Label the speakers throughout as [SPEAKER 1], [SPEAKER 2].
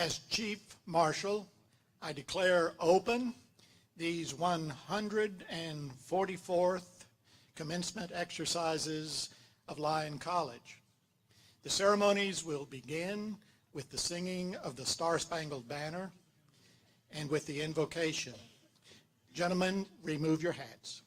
[SPEAKER 1] As Chief Marshal, I declare open these 144th commencement exercises of Lyon College. The ceremonies will begin with the singing of the Star-Spangled Banner and with the invocation. Gentlemen, remove your hats.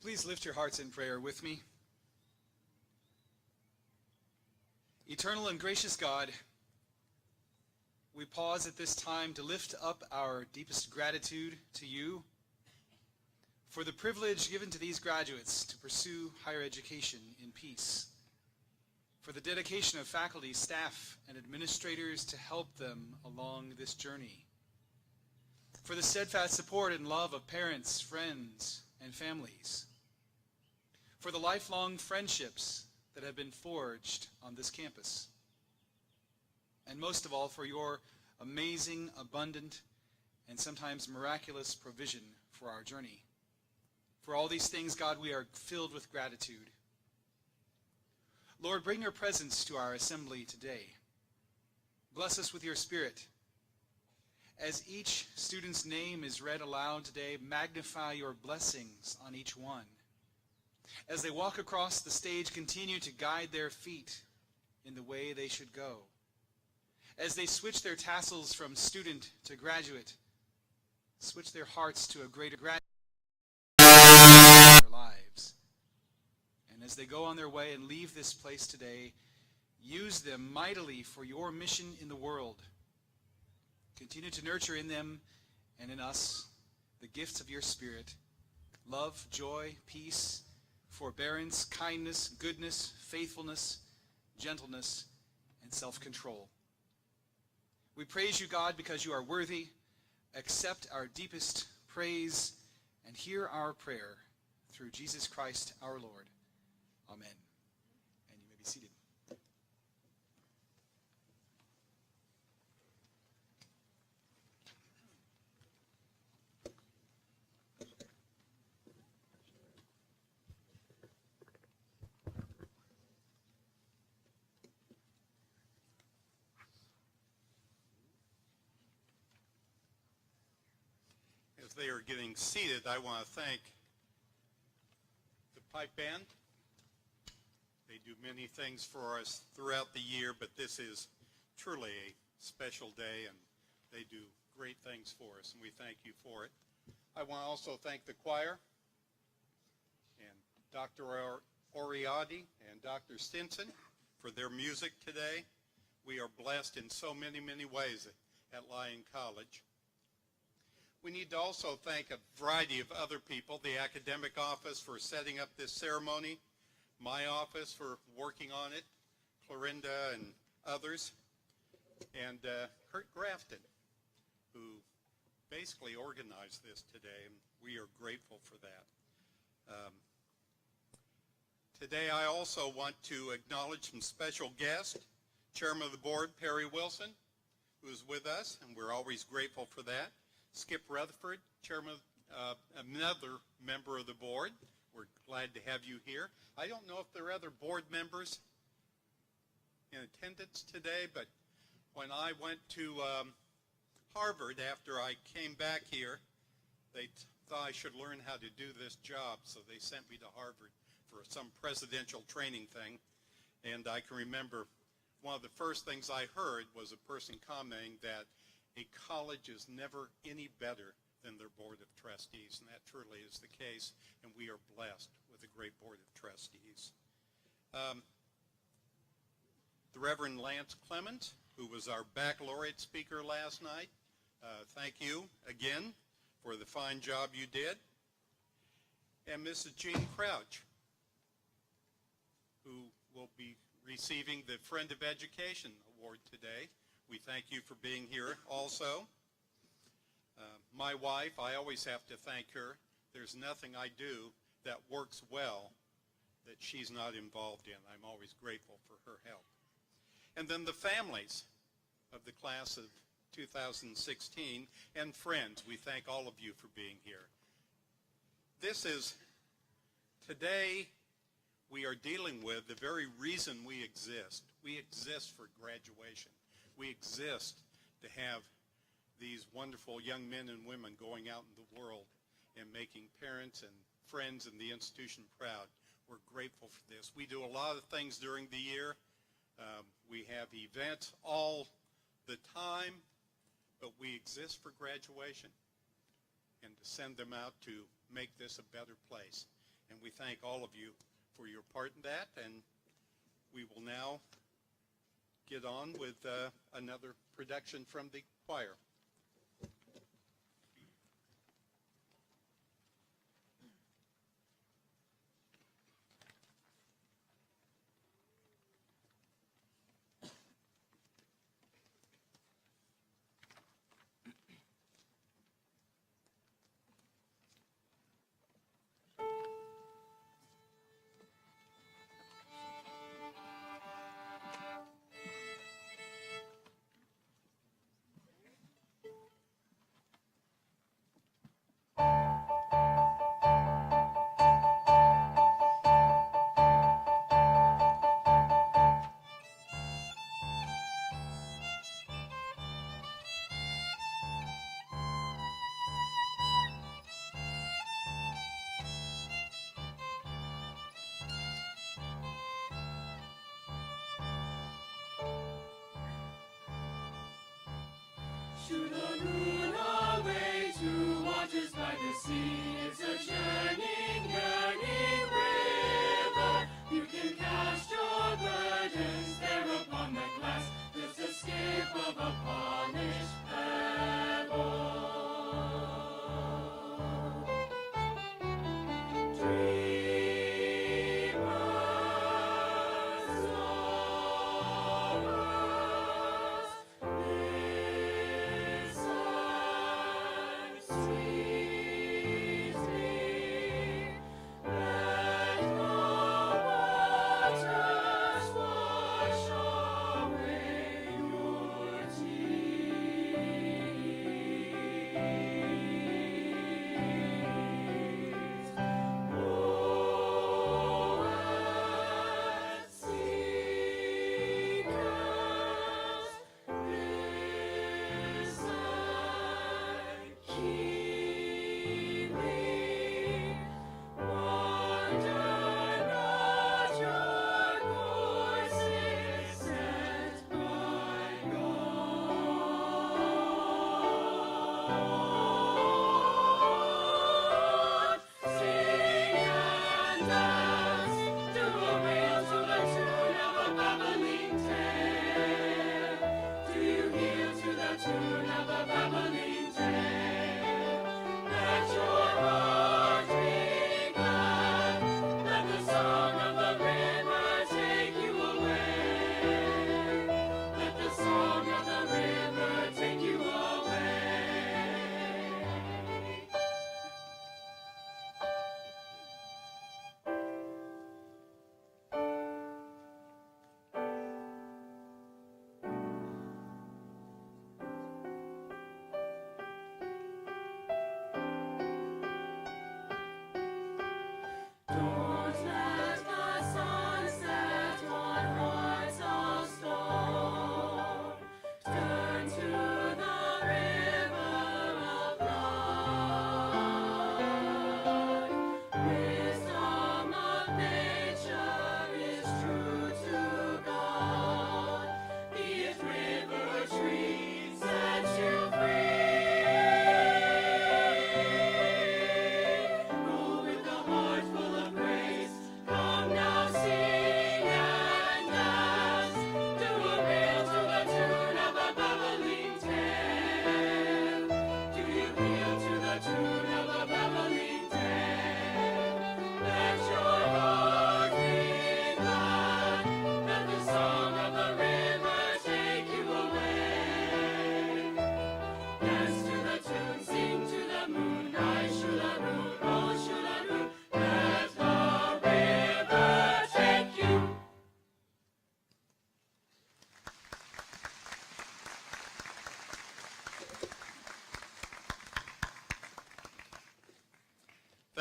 [SPEAKER 2] Please lift your hearts in prayer with me. Eternal and gracious God, we pause at this time to lift up our deepest gratitude to you for the privilege given to these graduates to pursue higher education in peace, for the dedication of faculty, staff, and administrators to help them along this journey, for the steadfast support and love of parents, friends, and families, for the lifelong friendships that have been forged on this campus, and most of all, for your amazing, abundant, and sometimes miraculous provision for our journey. For all these things, God, we are filled with gratitude. Lord, bring your presence to our assembly today. Bless us with your Spirit. As each student's name is read aloud today, magnify your blessings on each one. As they walk across the stage, continue to guide their feet in the way they should go. As they switch their tassels from student to graduate, switch their hearts to a greater gratitude in their lives. And as they go on their way and leave this place today, use them mightily for your mission in the world. Continue to nurture in them and in us the gifts of your Spirit: love, joy, peace, forbearance, kindness, goodness, faithfulness, gentleness, and self-control. We praise you, God, because you are worthy. Accept our deepest praise and hear our prayer through Jesus Christ our Lord. Amen. And you may be seated.
[SPEAKER 3] As they are getting seated, I want to thank the pipe band. They do many things for us throughout the year, but this is truly a special day, and they do great things for us, and we thank you for it. I want to also thank the choir and Dr. Oriadi and Dr. Stinson for their music today. We are blessed in so many, many ways at Lyon College. We need to also thank a variety of other people: the academic office for setting up this ceremony, my office for working on it, Clorinda and others, and Kurt Grafton, who basically organized this today, and we are grateful for that. Today I also want to acknowledge some special guests. Chairman of the Board, Perry Wilson, who is with us, and we're always grateful for that. Skip Rutherford, Chairman, another member of the board. We're glad to have you here. I don't know if there are other board members in attendance today, but when I went to Harvard after I came back here, they thought I should learn how to do this job, so they sent me to Harvard for some presidential training thing. And I can remember one of the first things I heard was a person commenting that a college is never any better than their board of trustees, and that truly is the case, and we are blessed with a great board of trustees. The Reverend Lance Clemens, who was our baccalaureate speaker last night, thank you again for the fine job you did. And Mrs. Jean Crouch, who will be receiving the Friend of Education Award today. We thank you for being here also. My wife, I always have to thank her. There's nothing I do that works well that she's not involved in. I'm always grateful for her help. And then the families of the class of 2016 and friends, we thank all of you for being here. Today we are dealing with the very reason we exist. We exist for graduation. We exist to have these wonderful young men and women going out in the world and making parents and friends in the institution proud. We're grateful for this. We do a lot of things during the year. We have events all the time, but we exist for graduation and to send them out to make this a better place. And we thank all of you for your part in that, and we will now get on with another production from the choir.
[SPEAKER 4] To the moon away to waters by the sea. It's a churning, yearning river. You can cast your burdens there upon the glass. Just a skip of a polished pebble. Tears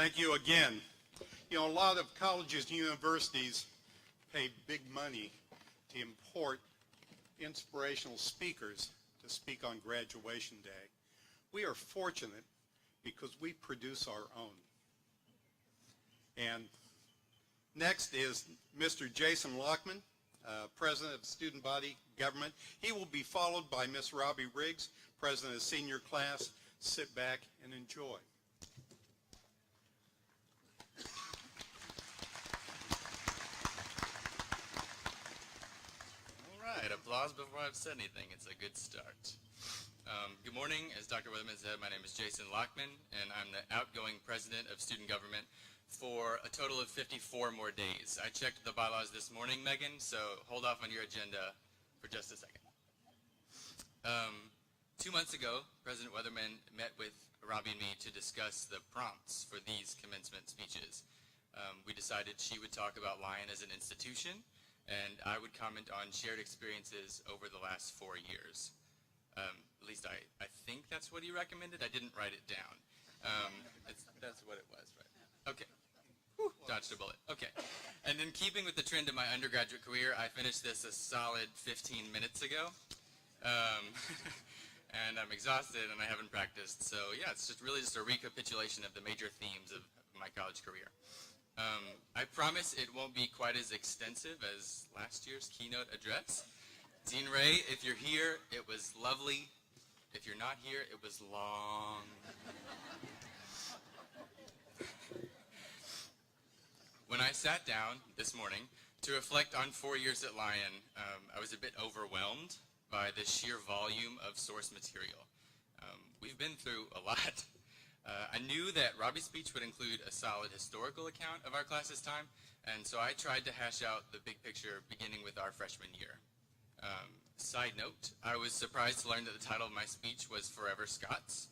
[SPEAKER 3] Thank you again. You know, a lot of colleges and universities pay big money to import inspirational speakers to speak on graduation day. We are fortunate because we produce our own. And next is Mr. Jason Lochmann, President of Student Body Government. He will be followed by Ms. Robbi Riggs, President of Senior Class. Sit back and enjoy.
[SPEAKER 5] All right, applause before I've said anything. It's a good start. Good morning. As Dr. Weatherman said, my name is Jason Lochmann, and I'm the outgoing President of Student Government for a total of 54 more days. I checked the bylaws this morning, Megan, so hold off on your agenda for just a second. 2 months ago, President Weatherman met with Robbi and me to discuss the prompts for these commencement speeches. We decided she would talk about Lyon as an institution, and I would comment on shared experiences over the last 4 years. At least I think that's what he recommended. I didn't write it down. That's what it was, right? Okay. Whew, dodged a bullet. Okay. And in keeping with the trend of my undergraduate career, I finished this a solid 15 minutes ago. And I'm exhausted and I haven't practiced. So yeah, it's just a recapitulation of the major themes of my college career. I promise it won't be quite as extensive as last year's keynote address. Dean Ray, if you're here, it was lovely. If you're not here, it was long. When I sat down this morning to reflect on 4 years at Lyon, I was a bit overwhelmed by the sheer volume of source material. We've been through a lot. I knew that Robbi's speech would include a solid historical account of our class's time, and so I tried to hash out the big picture beginning with our freshman year. Side note, I was surprised to learn that the title of my speech was Forever Scots.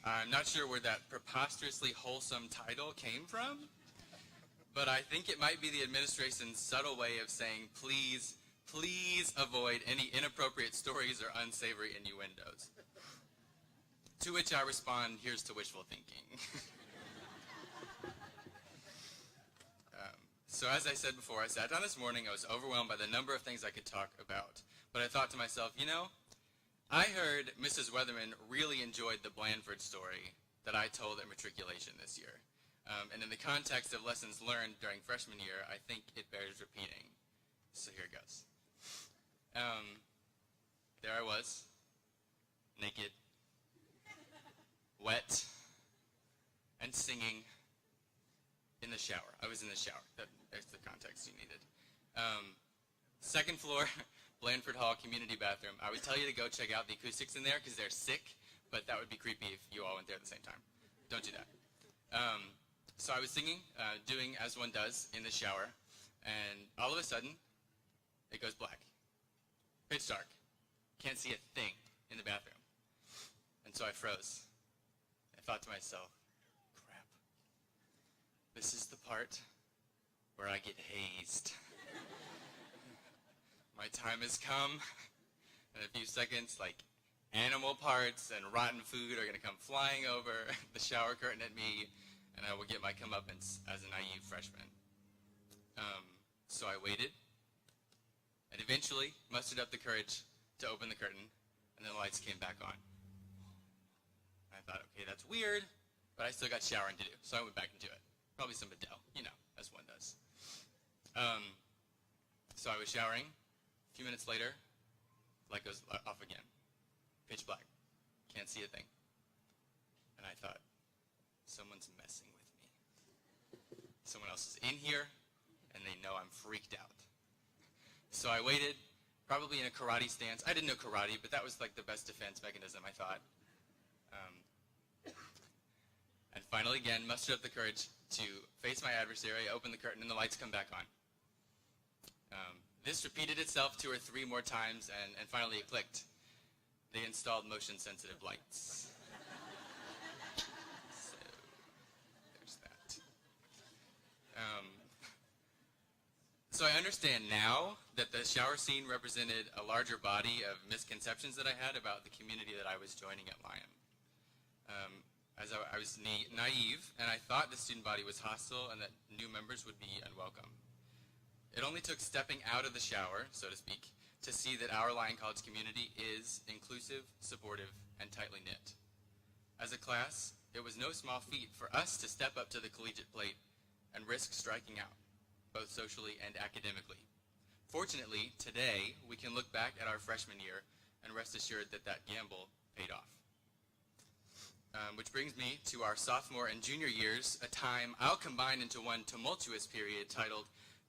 [SPEAKER 5] I'm not sure where that preposterously wholesome title came from, but I think it might be the administration's subtle way of saying, please, please avoid any inappropriate stories or unsavory innuendos. To which I respond, here's to wishful thinking. So as I said before, I sat down this morning, I was overwhelmed by the number of things I could talk about. But I thought to myself, you know, I heard Mrs. Weatherman really enjoyed the Blandford story that I told at matriculation this year. And in the context of lessons learned during freshman year, I think it bears repeating. So here it goes. There I was, naked, wet, and singing in the shower. I was in the shower. That's the context you needed. Second floor, Blandford Hall community bathroom. I would tell you to go check out the acoustics in there because they're sick, but that would be creepy if you all went there at the same time. Don't do that. So I was singing, doing as one does in the shower, and all of a sudden, it goes black. Pitch dark. Can't see a thing in the bathroom. And so I froze. I thought to myself, crap. This is the part where I get hazed. My time has come. In a few seconds, like animal parts and rotten food are going to come flying over the shower curtain at me, and I will get my comeuppance as a naive freshman. So I waited, and eventually mustered up the courage to open the curtain, and then the lights came back on. I thought, okay, that's weird, but I still got showering to do, so I went back into it. Probably some Adele, you know, as one does. So I was showering. A few minutes later, light goes off again. Pitch black. Can't see a thing. And I thought, someone's messing with me. Someone else is in here, and they know I'm freaked out. So I waited, probably in a karate stance. I didn't know karate, but that was like the best defense mechanism, I thought. And finally, again, mustered up the courage to face my adversary, open the curtain, and the lights come back on. This repeated itself 2 or 3 more times, and finally it clicked. They installed motion-sensitive lights. So, there's that. So I understand now that the shower scene represented a larger body of misconceptions that I had about the community that I was joining at Lyon. as I was naive, and I thought the student body was hostile and that new members would be unwelcome. It only took stepping out of the shower, so to speak, to see that our Lyon College community is inclusive, supportive, and tightly knit. As a class, it was no small feat for us to step up to the collegiate plate and risk striking out, both socially and academically. Fortunately, today, we can look back at our freshman year and rest assured that that gamble paid off. Which brings me to our sophomore and junior years, a time I'll combine into one tumultuous period titled,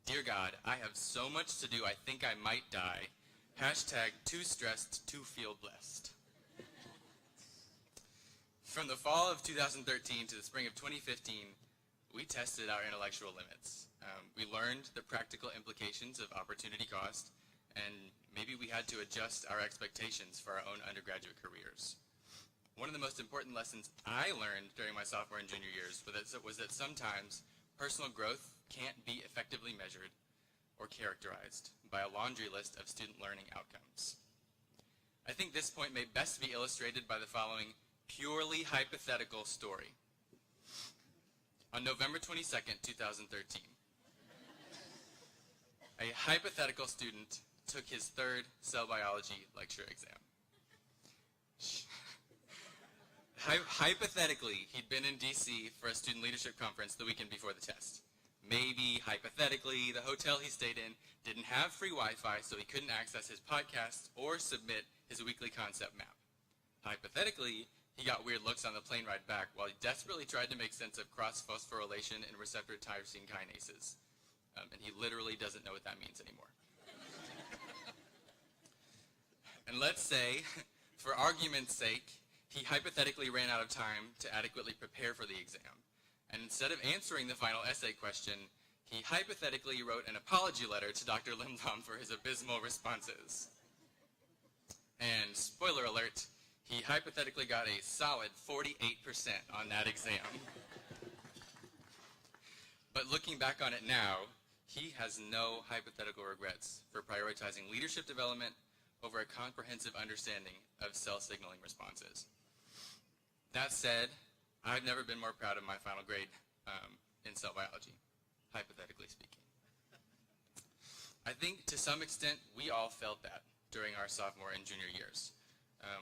[SPEAKER 5] Dear God, I have so much to do I think I might die. Hashtag too stressed to feel blessed. From the fall of 2013 to the spring of 2015, we tested our intellectual limits. We learned the practical implications of opportunity cost, and maybe we had to adjust our expectations for our own undergraduate careers. One of the most important lessons I learned during my sophomore and junior years was that sometimes personal growth can't be effectively measured or characterized by a laundry list of student learning outcomes. I think this point may best be illustrated by the following purely hypothetical story. On November 22nd, 2013, a hypothetical student took his third cell biology lecture exam. Hypothetically, he'd been in D.C. for a student leadership conference the weekend before the test. Maybe, hypothetically, the hotel he stayed in didn't have free Wi-Fi, so he couldn't access his podcasts or submit his weekly concept map. Hypothetically, he got weird looks on the plane ride back while he desperately tried to make sense of cross-phosphorylation and receptor tyrosine kinases. And he literally doesn't know what that means anymore. And let's say, for argument's sake, he hypothetically ran out of time to adequately prepare for the exam. And instead of answering the final essay question, he hypothetically wrote an apology letter to Dr. Limbaum for his abysmal responses. And spoiler alert, he hypothetically got a solid 48% on that exam. But looking back on it now, he has no hypothetical regrets for prioritizing leadership development over a comprehensive understanding of cell signaling responses. That said, I've never been more proud of my final grade in cell biology, hypothetically speaking. I think to some extent we all felt that during our sophomore and junior years.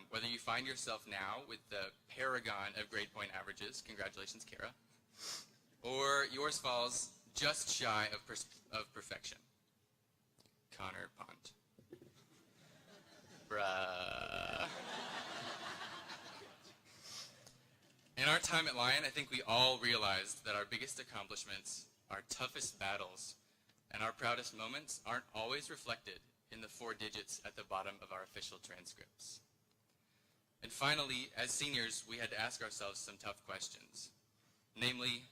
[SPEAKER 5] Whether you find yourself now with the paragon of grade point averages, congratulations, Kara, or yours falls just shy of perfection. Connor Pont. Bruh. In our time at Lyon, I think we all realized that our biggest accomplishments, our toughest battles, and our proudest moments aren't always reflected in the 4 digits at the bottom of our official transcripts. And finally, as seniors, we had to ask ourselves some tough questions. Namely,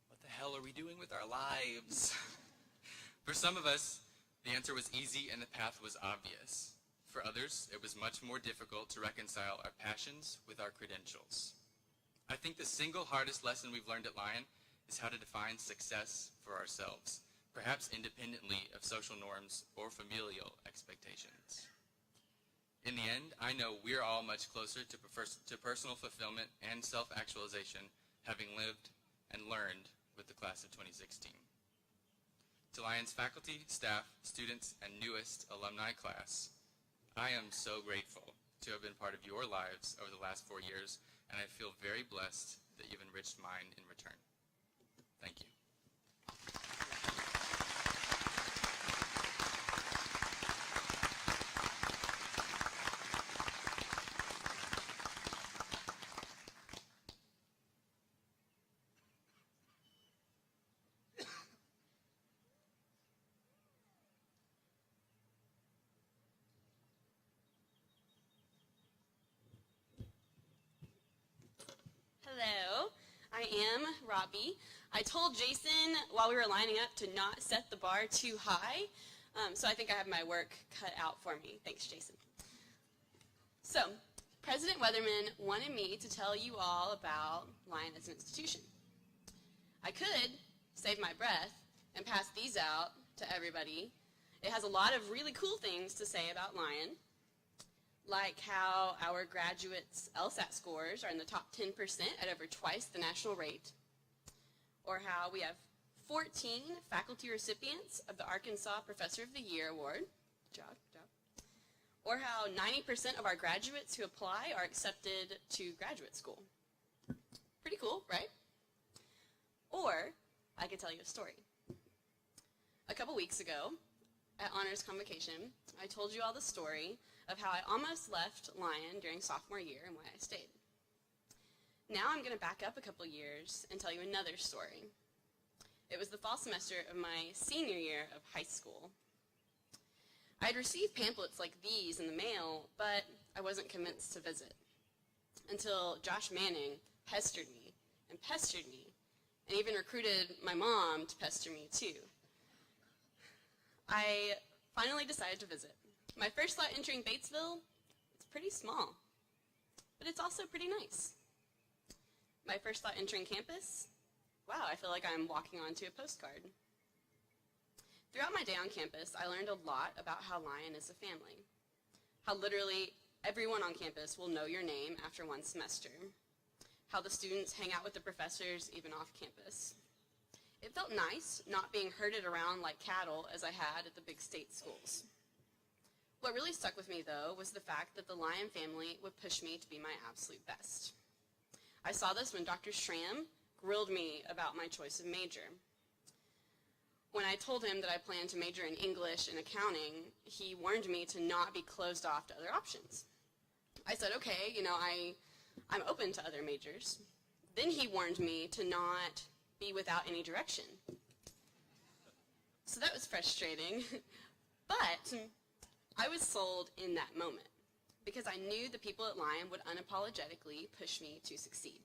[SPEAKER 5] what the hell are we doing with our lives? For some of us, the answer was easy and the path was obvious. For others, it was much more difficult to reconcile our passions with our credentials. I think the single hardest lesson we've learned at Lyon is how to define success for ourselves, perhaps independently of social norms or familial expectations. In the end, I know we're all much closer to personal fulfillment and self-actualization, having lived and learned with the class of 2016. To Lyon's faculty, staff, students, and newest alumni class, I am so grateful to have been part of your lives over the last 4 years, and I feel very blessed that you've enriched mine in return. Thank you.
[SPEAKER 6] Hello, I am Robbi. I told Jason while we were lining up to not set the bar too high, so I think I have my work cut out for me. Thanks, Jason. So, President Weatherman wanted me to tell you all about Lyon as an institution. I could save my breath and pass these out to everybody. It has a lot of really cool things to say about Lyon, like how our graduates' LSAT scores are in the top 10% at over twice the national rate, or how we have 14 faculty recipients of the Arkansas Professor of the Year Award, good job, or how 90% of our graduates who apply are accepted to graduate school. Pretty cool, right? Or I could tell you a story. A couple weeks ago, at Honors Convocation, I told you all the story of how I almost left Lyon during sophomore year and why I stayed. Now I'm going to back up a couple years and tell you another story. It was the fall semester of my senior year of high school. I had received pamphlets like these in the mail, but I wasn't convinced to visit until Josh Manning pestered me and even recruited my mom to pester me too. I finally decided to visit. My first thought entering Batesville, it's pretty small, but it's also pretty nice. My first thought entering campus, wow, I feel like I'm walking onto a postcard. Throughout my day on campus, I learned a lot about how Lyon is a family, how literally everyone on campus will know your name after one semester, how the students hang out with the professors even off campus. It felt nice not being herded around like cattle as I had at the big state schools. What really stuck with me, though, was the fact that the Lyon family would push me to be my absolute best. I saw this when Dr. Schramm grilled me about my choice of major. When I told him that I planned to major in English and accounting, he warned me to not be closed off to other options. I said, okay, I'm open to other majors. Then he warned me to not be without any direction. So that was frustrating, but I was sold in that moment because I knew the people at Lyon would unapologetically push me to succeed.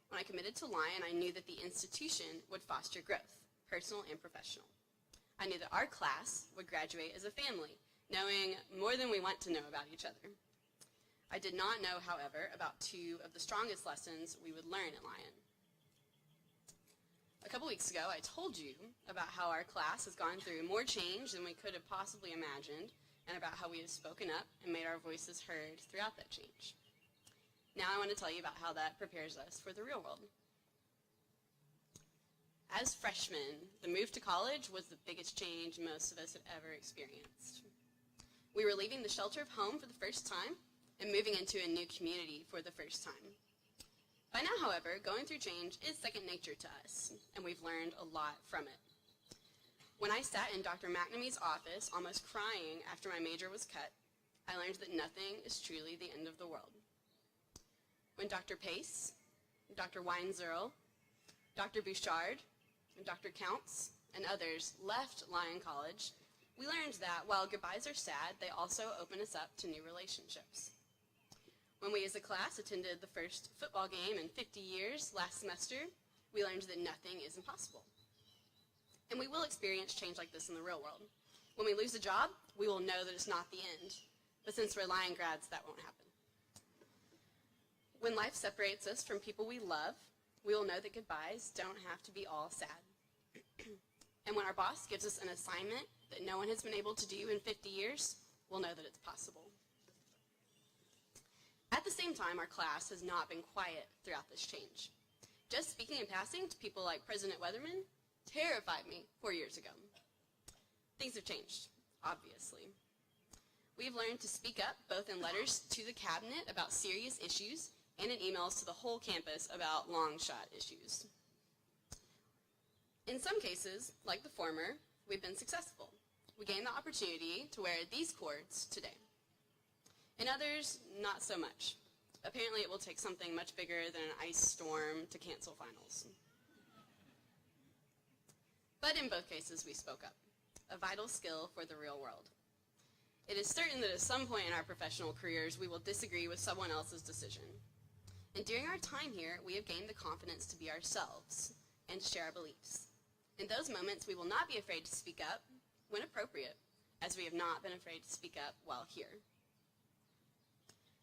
[SPEAKER 6] When I committed to Lyon, I knew that the institution would foster growth, personal and professional. I knew that our class would graduate as a family, knowing more than we want to know about each other. I did not know, however, about two of the strongest lessons we would learn at Lyon. A couple weeks ago, I told you about how our class has gone through more change than we could have possibly imagined, and about how we have spoken up and made our voices heard throughout that change. Now I want to tell you about how that prepares us for the real world. As freshmen, the move to college was the biggest change most of us had ever experienced. We were leaving the shelter of home for the first time and moving into a new community for the first time. By now, however, going through change is second nature to us, and we've learned a lot from it. When I sat in Dr. McNamee's office, almost crying after my major was cut, I learned that nothing is truly the end of the world. When Dr. Pace, Dr. Weinzierl, Dr. Bouchard, and Dr. Counts, and others left Lyon College, we learned that while goodbyes are sad, they also open us up to new relationships. When we as a class attended the first football game in 50 years last semester, we learned that nothing is impossible. And we will experience change like this in the real world. When we lose a job, we will know that it's not the end. But since we're Lyon grads, that won't happen. When life separates us from people we love, we will know that goodbyes don't have to be all sad. And when our boss gives us an assignment that no one has been able to do in 50 years, we'll know that it's possible. At the same time, our class has not been quiet throughout this change. Just speaking in passing to people like President Weatherman terrified me 4 years ago. Things have changed, obviously. We've learned to speak up both in letters to the cabinet about serious issues and in emails to the whole campus about long-shot issues. In some cases, like the former, we've been successful. We gained the opportunity to wear these cords today. In others, not so much. Apparently it will take something much bigger than an ice storm to cancel finals. But in both cases, we spoke up, a vital skill for the real world. It is certain that at some point in our professional careers, we will disagree with someone else's decision. And during our time here, we have gained the confidence to be ourselves and to share our beliefs. In those moments, we will not be afraid to speak up when appropriate, as we have not been afraid to speak up while here.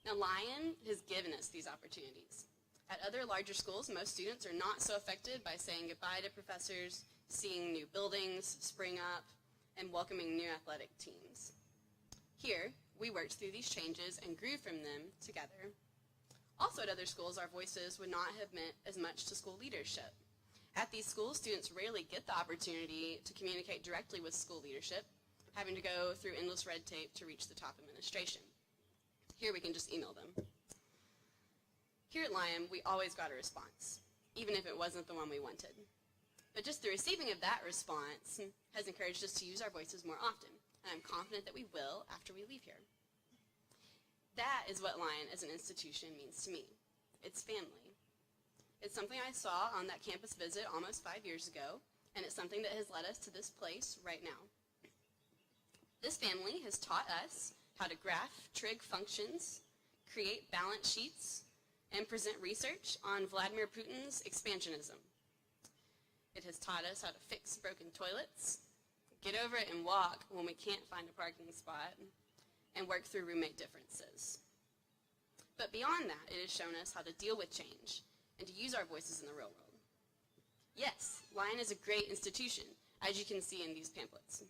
[SPEAKER 6] Now, Lyon has given us these opportunities. At other larger schools, most students are not so affected by saying goodbye to professors, seeing new buildings spring up, and welcoming new athletic teams. Here, We worked through these changes and grew from them together. Also at other schools, our voices would not have meant as much to school leadership. At these schools, students rarely get the opportunity to communicate directly with school leadership, having to go through endless red tape to reach the top administration. Here we can just email them. Here at Lyon, we always got a response, even if it wasn't the one we wanted. But just the receiving of that response has encouraged us to use our voices more often, and I'm confident that we will after we leave here. That is what Lyon as an institution means to me. It's family. It's something I saw on that campus visit almost 5 years ago, and it's something that has led us to this place right now. This family has taught us how to graph trig functions, create balance sheets, and present research on Vladimir Putin's expansionism. It has taught us how to fix broken toilets, get over it and walk when we can't find a parking spot, and work through roommate differences. But beyond that, it has shown us how to deal with change and to use our voices in the real world. Yes, Lyon is a great institution, as you can see in these pamphlets.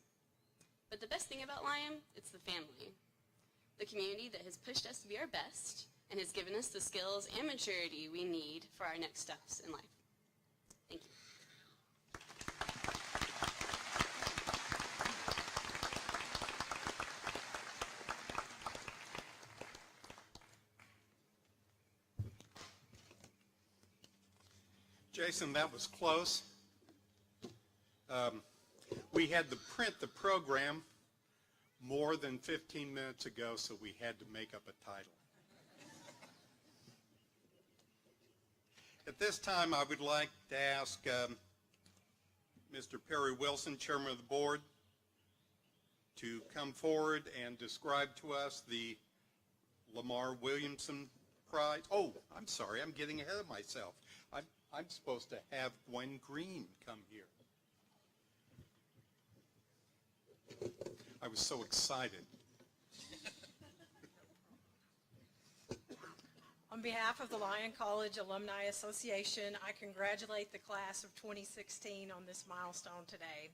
[SPEAKER 6] But the best thing about Lyon, it's the family. The community that has pushed us to be our best and has given us the skills and maturity we need for our next steps in life. Thank you.
[SPEAKER 3] Jason, that was close. We had to print the program more than 15 minutes ago, so we had to make up a title. At this time, I would like to ask Mr. Perry Wilson, Chairman of the Board, to come forward and describe to us the Lamar Williamson Prize. Oh, I'm sorry, I'm getting ahead of myself. I'm supposed to have Gwen Green come here. I was so excited.
[SPEAKER 7] On behalf of the Lyon College Alumni Association, I congratulate the class of 2016 on this milestone today.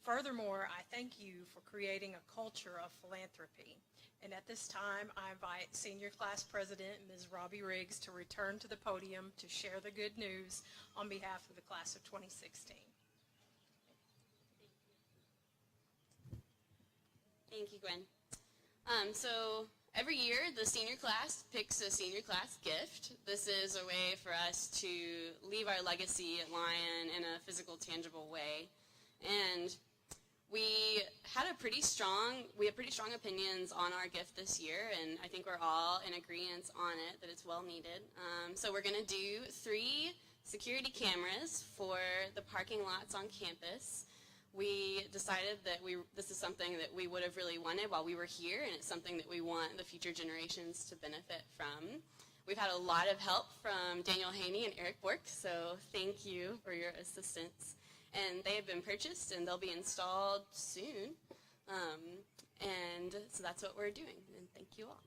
[SPEAKER 7] Furthermore, I thank you for creating a culture of philanthropy. And at this time, I invite Senior Class President, Ms. Robbi Riggs, to return to the podium to share the good news on behalf of the class of 2016.
[SPEAKER 6] Thank you, Gwen. So every year, the senior class picks a senior class gift. This is a way for us to leave our legacy at Lyon in a physical, tangible way. And we had pretty strong opinions on our gift this year, and I think we're all in agreement on it, that it's well needed. So we're going to do 3 security cameras for the parking lots on campus. We decided that this is something that we would have really wanted while we were here, and it's something that we want the future generations to benefit from. We've had a lot of help from Daniel Haney and Eric Bork, so thank you for your assistance. And they have been purchased, and they'll be installed soon. And so that's what we're doing, and thank you all.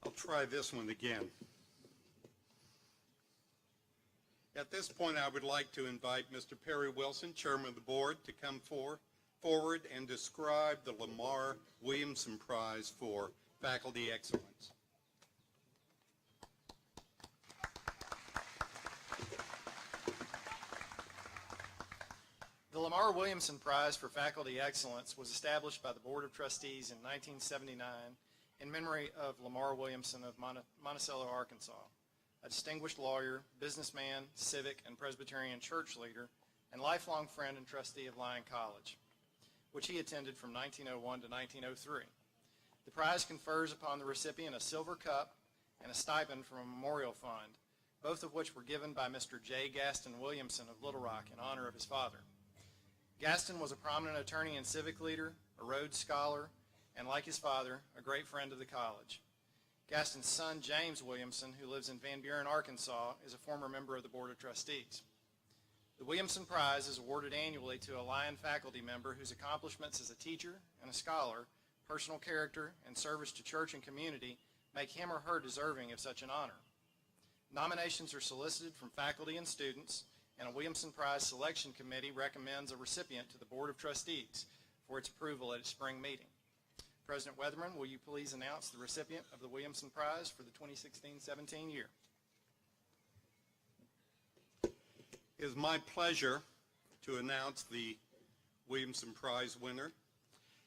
[SPEAKER 3] I'll try this one again. At this point, I would like to invite Mr. Perry Wilson, Chairman of the Board, to come forward and describe the Lamar Williamson Prize for Faculty Excellence.
[SPEAKER 8] The Lamar Williamson Prize for Faculty Excellence was established by the Board of Trustees in 1979 in memory of Lamar Williamson of Monticello, Arkansas, a distinguished lawyer, businessman, civic and Presbyterian church leader, and lifelong friend and trustee of Lyon College, which he attended from 1901 to 1903. The prize confers upon the recipient a silver cup and a stipend from a memorial fund, both of which were given by Mr. J. Gaston Williamson of Little Rock in honor of his father. Gaston was a prominent attorney and civic leader, a Rhodes Scholar, and like his father, a great friend of the college. Gaston's son, James Williamson, who lives in Van Buren, Arkansas, is a former member of the Board of Trustees. The Williamson Prize is awarded annually to a Lyon faculty member whose accomplishments as a teacher and a scholar, personal character, and service to church and community make him or her deserving of such an honor. Nominations are solicited from faculty and students, and a Williamson Prize Selection Committee recommends a recipient to the Board of Trustees for its approval at its spring meeting. President Weatherman, will you please announce the recipient of the Williamson Prize for the 2016-17 year?
[SPEAKER 3] It is my pleasure to announce the Williamson Prize winner.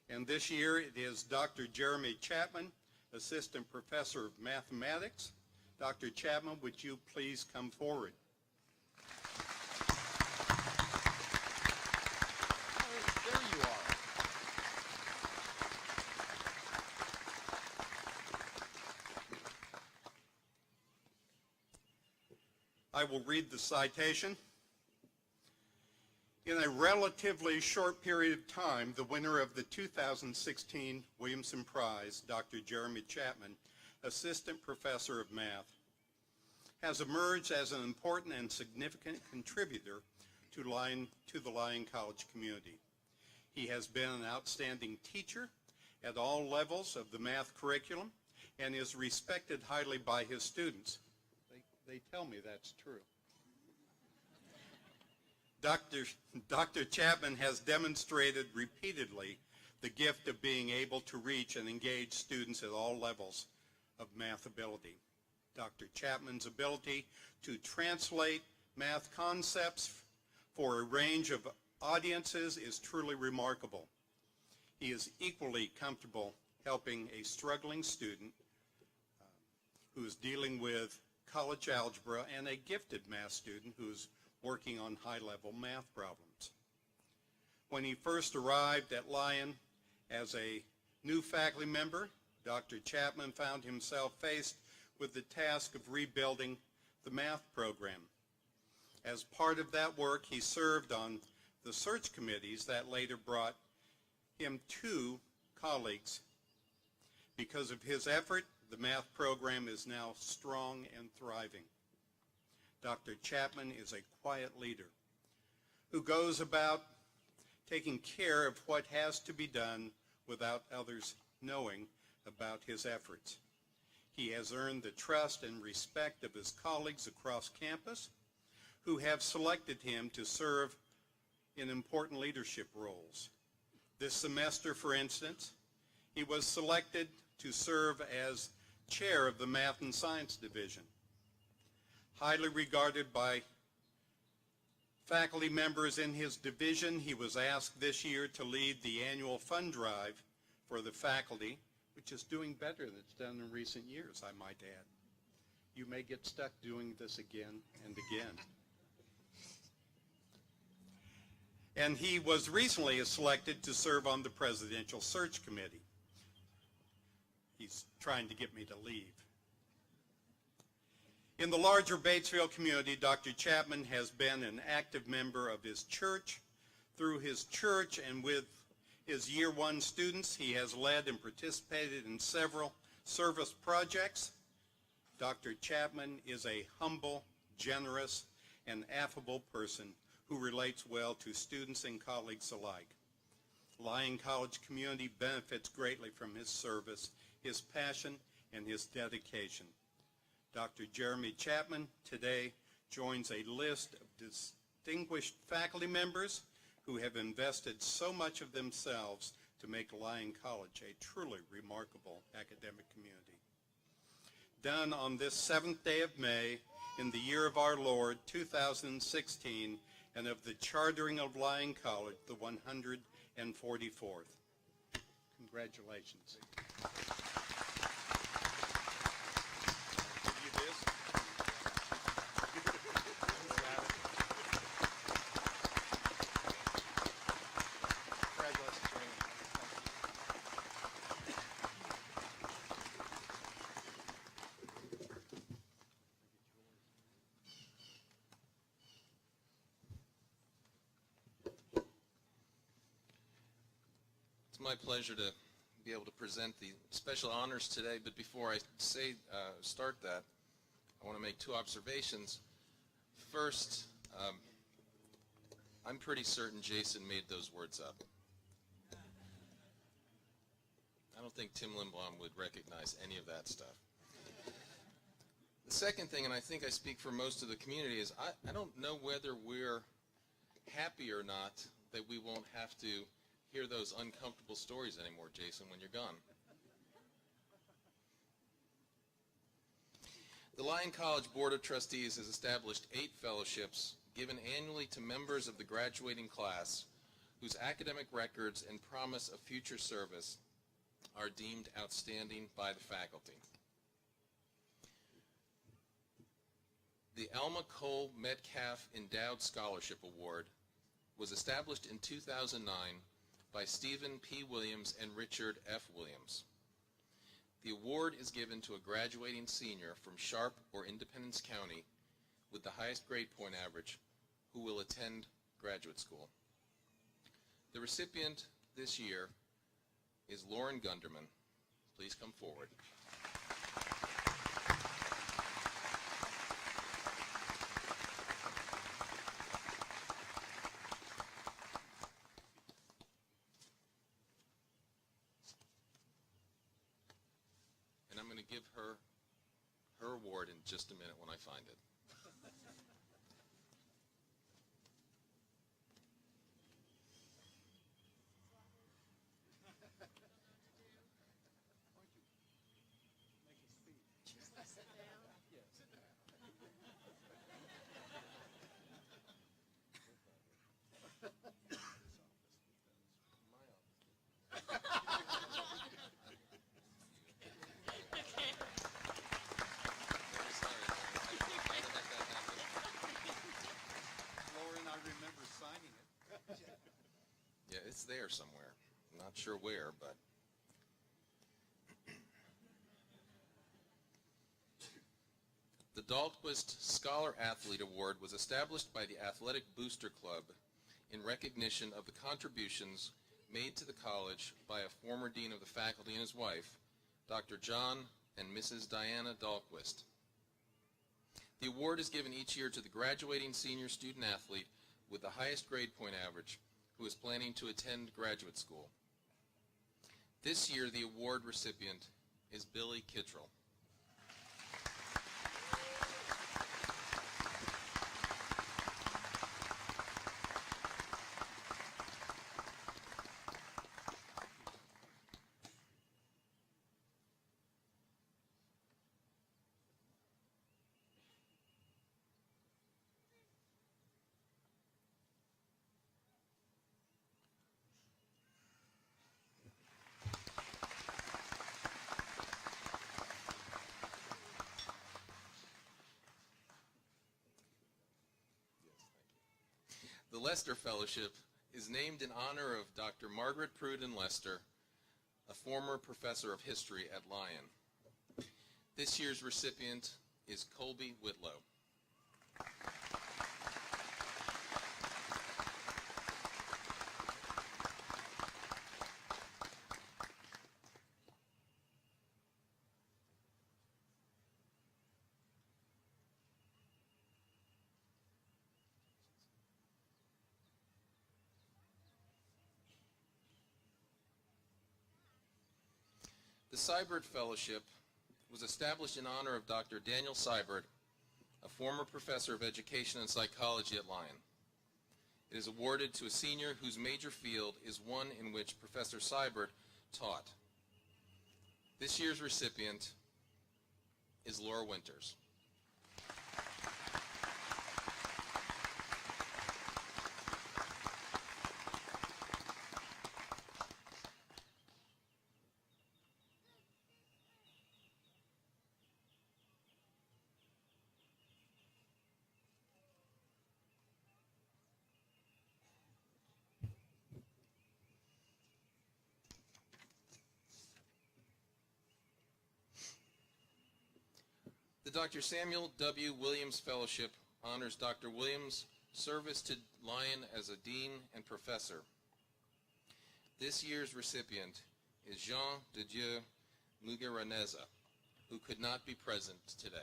[SPEAKER 3] And this year it is Dr. Jeremy Chapman, Assistant Professor of Mathematics. Dr. Chapman, would you please come forward? There you are. I will read the citation. In a relatively short period of time, the winner of the 2016 Williamson Prize, Dr. Jeremy Chapman, Assistant Professor of Math, has emerged as an important and significant contributor to the Lyon College community. He has been an outstanding teacher at all levels of the math curriculum and is respected highly by his students. They tell me that's true. Dr. Chapman has demonstrated repeatedly the gift of being able to reach and engage students at all levels of math ability. Dr. Chapman's ability to translate math concepts for a range of audiences is truly remarkable. He is equally comfortable helping a struggling student who is dealing with college algebra and a gifted math student who is working on high-level math problems. When he first arrived at Lyon as a new faculty member, Dr. Chapman found himself faced with the task of rebuilding the math program. As part of that work, he served on the search committees that later brought him 2 colleagues. Because of his effort, the math program is now strong and thriving. Dr. Chapman is a quiet leader who goes about taking care of what has to be done without others knowing about his efforts. He has earned the trust and respect of his colleagues across campus who have selected him to serve in important leadership roles. This semester, for instance, he was selected to serve as chair of the Math and Science Division. Highly regarded by faculty members in his division, he was asked this year to lead the annual fund drive for the faculty, which is doing better than it's done in recent years, I might add. You may get stuck doing this again and again. And he was recently selected to serve on the Presidential Search Committee. He's trying to get me to leave. In the larger Batesville community, Dr. Chapman has been an active member of his church. Through his church and with his Year 1 students, he has led and participated in several service projects. Dr. Chapman is a humble, generous, and affable person who relates well to students and colleagues alike. Lyon College community benefits greatly from his service, his passion, and his dedication. Dr. Jeremy Chapman today joins a list of distinguished faculty members who have invested so much of themselves to make Lyon College a truly remarkable academic community. Done on this 7th day of May in the year of our Lord, 2016, and of the chartering of Lyon College, the 144th. Congratulations.
[SPEAKER 9] It's my pleasure to be able to present the special honors today, but before I start that, I want to make 2 observations. First, I'm pretty certain Jason made those words up. I don't think Tim Limbaum would recognize any of that stuff. The second thing, and I think I speak for most of the community, is I don't know whether we're happy or not that we won't have to hear those uncomfortable stories anymore, Jason, when you're gone. The Lyon College Board of Trustees has established 8 fellowships given annually to members of the graduating class whose academic records and promise of future service are deemed outstanding by the faculty. The Alma Cole Metcalf Endowed Scholarship Award was established in 2009 by Stephen P. Williams and Richard F. Williams. The award is given to a graduating senior from Sharp or Independence County with the highest grade point average who will attend graduate school. The recipient this year is Lauren Gunderman. Please come forward. And I'm going to give her award in just a minute when I find it. Yeah, it's there somewhere. I'm not sure where, but the Dahlquist Scholar Athlete Award was established by the Athletic Booster Club in recognition of the contributions made to the college by a former dean of the faculty and his wife, Dr. John and Mrs. Diana Dahlquist. The award is given each year to the graduating senior student athlete with the highest grade point average who is planning to attend graduate school. This year, the award recipient is Billy Kittrell. The Lester Fellowship is named in honor of Dr. Margaret Pruden Lester, a former professor of history at Lyon. This year's recipient is Colby Whitlow. The Seibert Fellowship was established in honor of Dr. Daniel Seibert, a former professor of education and psychology at Lyon. It is awarded to a senior whose major field is one in which Professor Seibert taught. This year's recipient is Laura Winters. The Dr. Samuel W. Williams Fellowship honors Dr. Williams' service to Lyon as a dean and professor. This year's recipient is Jean de Dieu Mugueraneza, who could not be present today.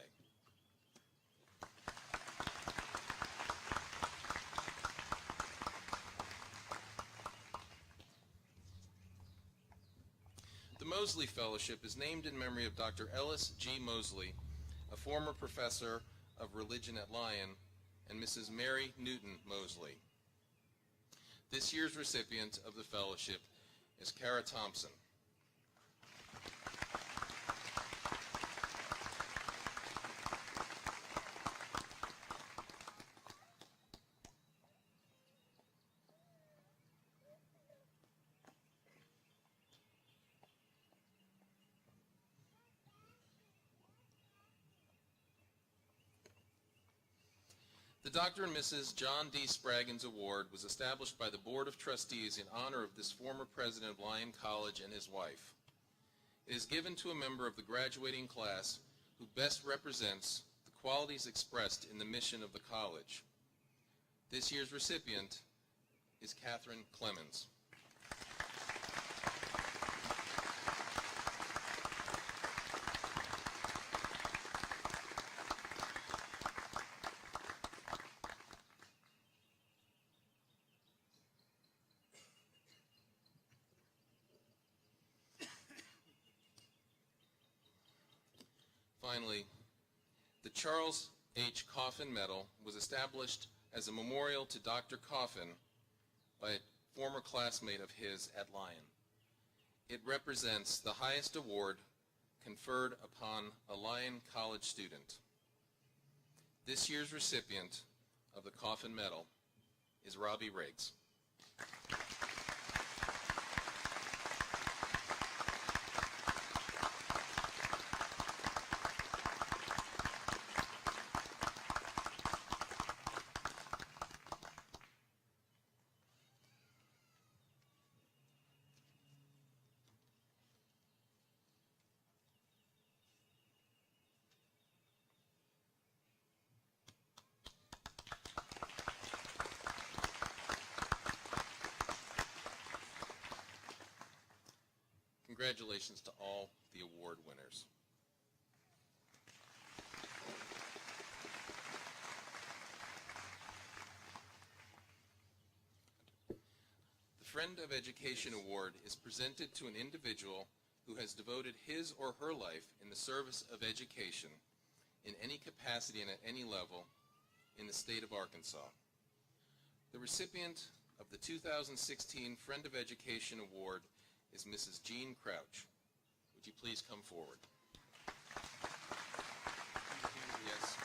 [SPEAKER 9] The Mosley Fellowship is named in memory of Dr. Ellis G. Mosley, a former professor of religion at Lyon, and Mrs. Mary Newton Mosley. This year's recipient of the fellowship is Kara Thompson. The Dr. and Mrs. John D. Spraggins Award was established by the Board of Trustees in honor of this former president of Lyon College and his wife. It is given to a member of the graduating class who best represents the qualities expressed in the mission of the college. This year's recipient is Catherine Clemens. Finally, the Charles H. Coffin Medal was established as a memorial to Dr. Coffin by a former classmate of his at Lyon. It represents the highest award conferred upon a Lyon College student. This year's recipient of the Coffin Medal is Robbi Riggs. Congratulations to all the award winners. The Friend of Education Award is presented to an individual who has devoted his or her life in the service of education in any capacity and at any level in the state of Arkansas. The recipient of the 2016 Friend of Education Award is Mrs. Jean Crouch. Would you please come forward? Yes.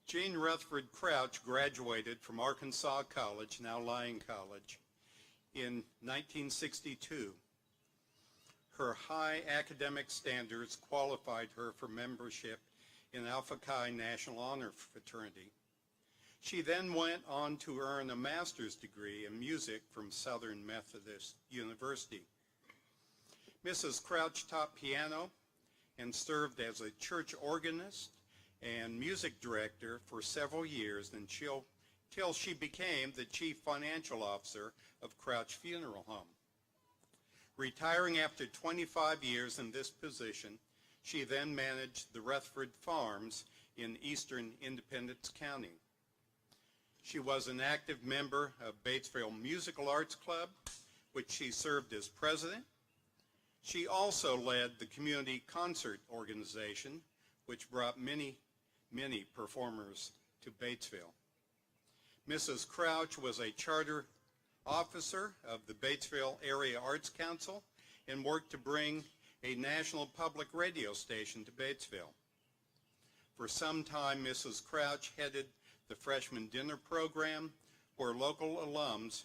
[SPEAKER 3] Jane Rutherford Crouch graduated from Arkansas College, now Lyon College, in 1962. Her high academic standards qualified her for membership in Alpha Chi National Honor Fraternity. She then went on to earn a master's degree in music from Southern Methodist University. Mrs. Crouch taught piano and served as a church organist and music director for several years until she became the chief financial officer of Crouch Funeral Home. Retiring after 25 years in this position, she then managed the Rutherford Farms in eastern Independence County. She was an active member of Batesville Musical Arts Club, which she served as president. She also led the community concert organization, which brought many performers to Batesville. Mrs. Crouch was a charter officer of the Batesville Area Arts Council and worked to bring a national public radio station to Batesville. For some time, Mrs. Crouch headed the freshman dinner program where local alums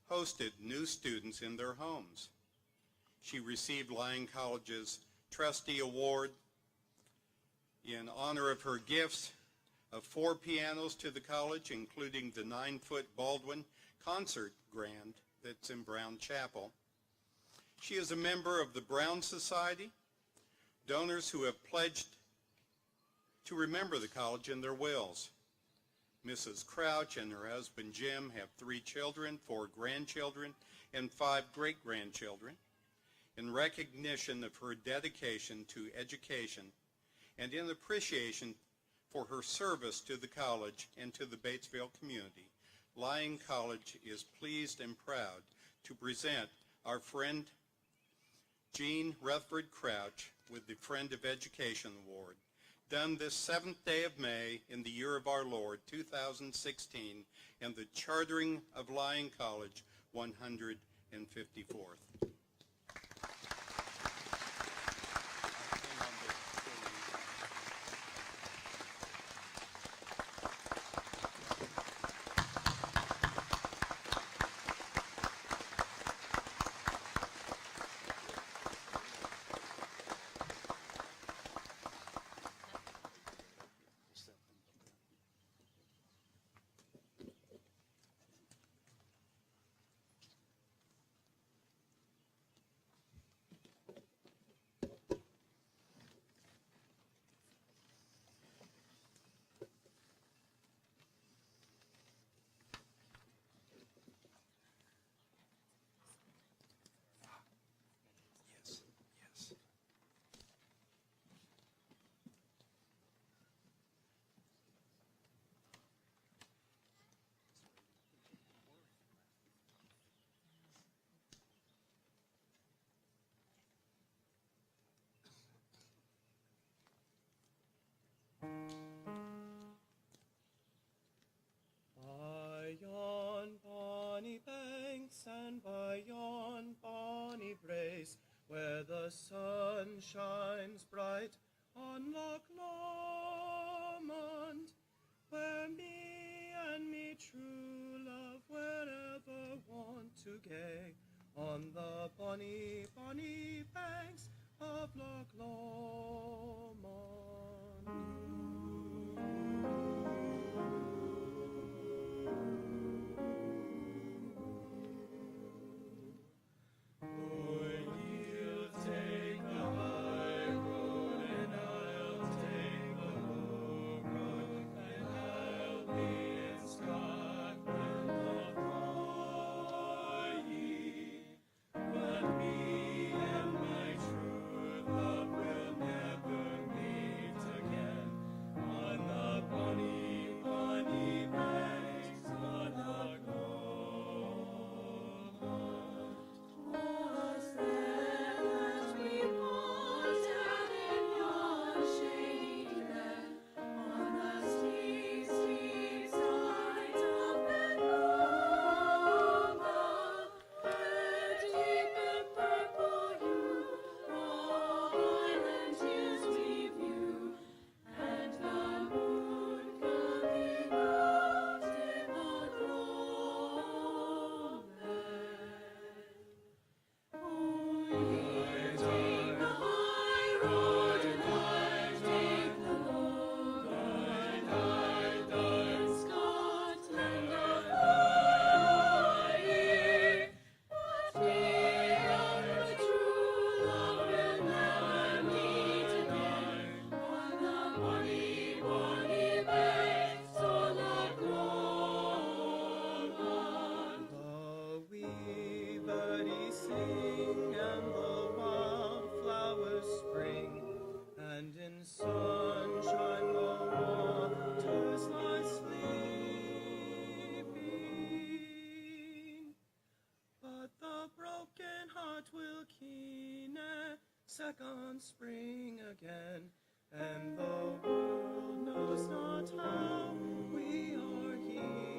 [SPEAKER 3] hosted new students in their homes. She received Lyon College's Trustee Award in honor of her gifts of 4 pianos to the college, including the 9-foot Baldwin concert grand that's in Brown Chapel. She is a member of the Brown Society, donors who have pledged to remember the college in their wills. Mrs. Crouch and her husband Jim have 3 children, 4 grandchildren, and 5 great-grandchildren. In recognition of her dedication to education and in appreciation for her service to the college and to the Batesville community, Lyon College is pleased and proud to present our friend Jean Rutherford Crouch with the Friend of Education Award, done this 7th day of May in the year of our Lord, 2016, and the chartering of Lyon College 154th.
[SPEAKER 10] By yon bonny banks and by yon bonny braes, where the sun shines bright on Loch Lomond, where me and me true love wherever want to gae, on the bonny, bonny banks of Loch Lomond. Second spring again, and the world knows not how we are healed.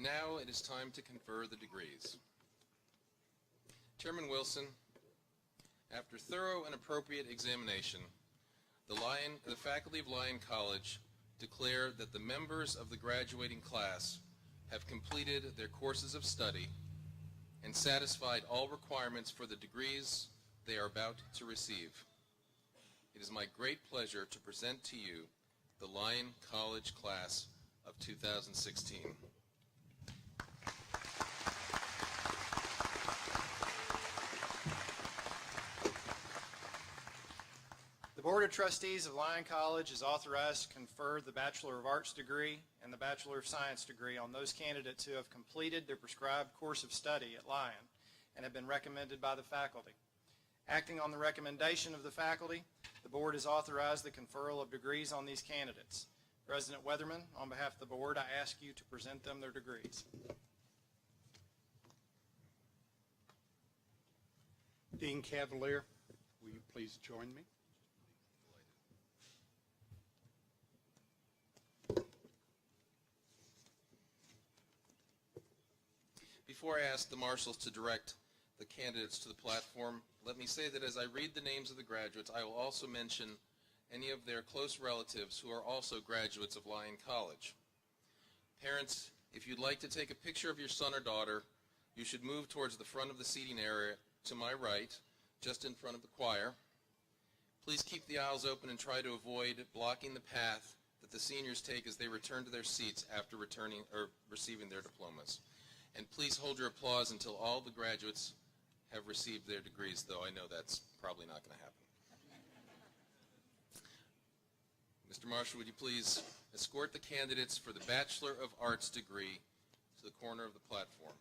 [SPEAKER 9] And now it is time to confer the degrees. Chairman Wilson, after thorough and appropriate examination, the faculty of Lyon College declare that the members of the graduating class have completed their courses of study and satisfied all requirements for the degrees they are about to receive. It is my great pleasure to present to you the Lyon College class of 2016.
[SPEAKER 8] The Board of Trustees of Lyon College is authorized to confer the Bachelor of Arts degree and the Bachelor of Science degree on those candidates who have completed their prescribed course of study at Lyon and have been recommended by the faculty. Acting on the recommendation of the faculty, the Board has authorized the conferral of degrees on these candidates. President Weatherman, on behalf of the Board, I ask you to present them their degrees.
[SPEAKER 3] Dean Cavalier, will you please join me?
[SPEAKER 9] Before I ask the marshals to direct the candidates to the platform, let me say that as I read the names of the graduates, I will also mention any of their close relatives who are also graduates of Lyon College. Parents, if you'd like to take a picture of your son or daughter, you should move towards the front of the seating area to my right, just in front of the choir. Please keep the aisles open and try to avoid blocking the path that the seniors take as they return to their seats after receiving their diplomas. And please hold your applause until all the graduates have received their degrees, though I know that's probably not going to happen. Mr. Marshall, would you please escort the candidates for the Bachelor of Arts degree to the corner of the platform.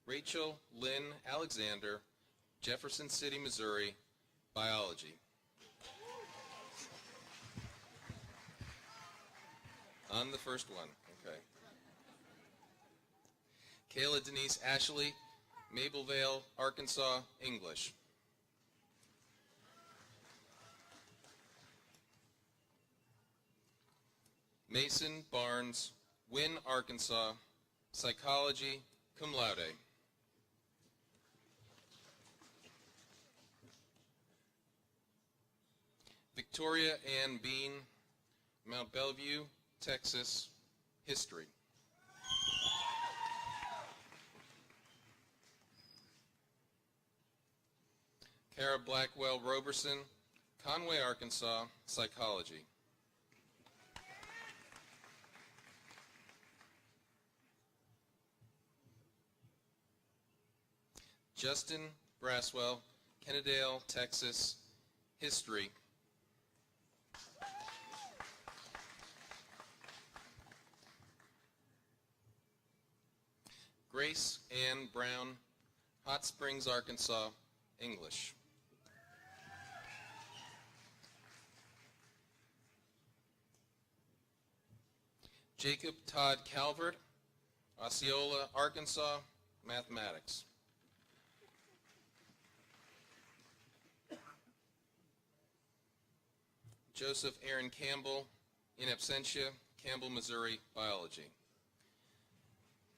[SPEAKER 9] Rachel Lynn Alexander, Jefferson City, Missouri, Biology. On the first one, okay. Kayla Denise Ashley, Mablevale, Arkansas, English. Mason Barnes, Wynne, Arkansas, Psychology, cum laude. Victoria Ann Bean, Mount Bellevue, Texas, History. Kara Blackwell Roberson, Conway, Arkansas, Psychology. Justin Braswell, Kennedale, Texas, History. Grace Ann Brown, Hot Springs, Arkansas, English. Jacob Todd Calvert, Osceola, Arkansas, Mathematics. Joseph Aaron Campbell, in absentia, Campbell, Missouri, Biology.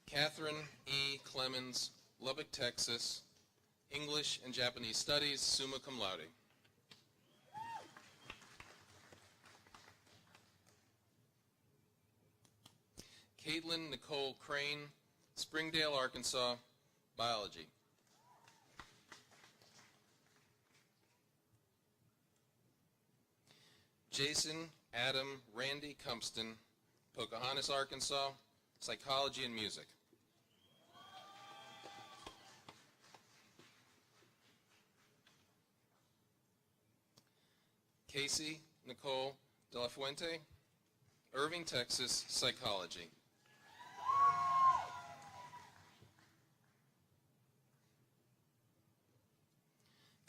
[SPEAKER 9] Catherine E. Clemens, Lubbock, Texas, English and Japanese Studies, summa cum laude. Caitlin Nicole Crane, Springdale, Arkansas, Biology. Jason Adam Randy Cumpston, Pocahontas, Arkansas, Psychology and Music. Casey Nicole De La Fuente, Irving, Texas, Psychology.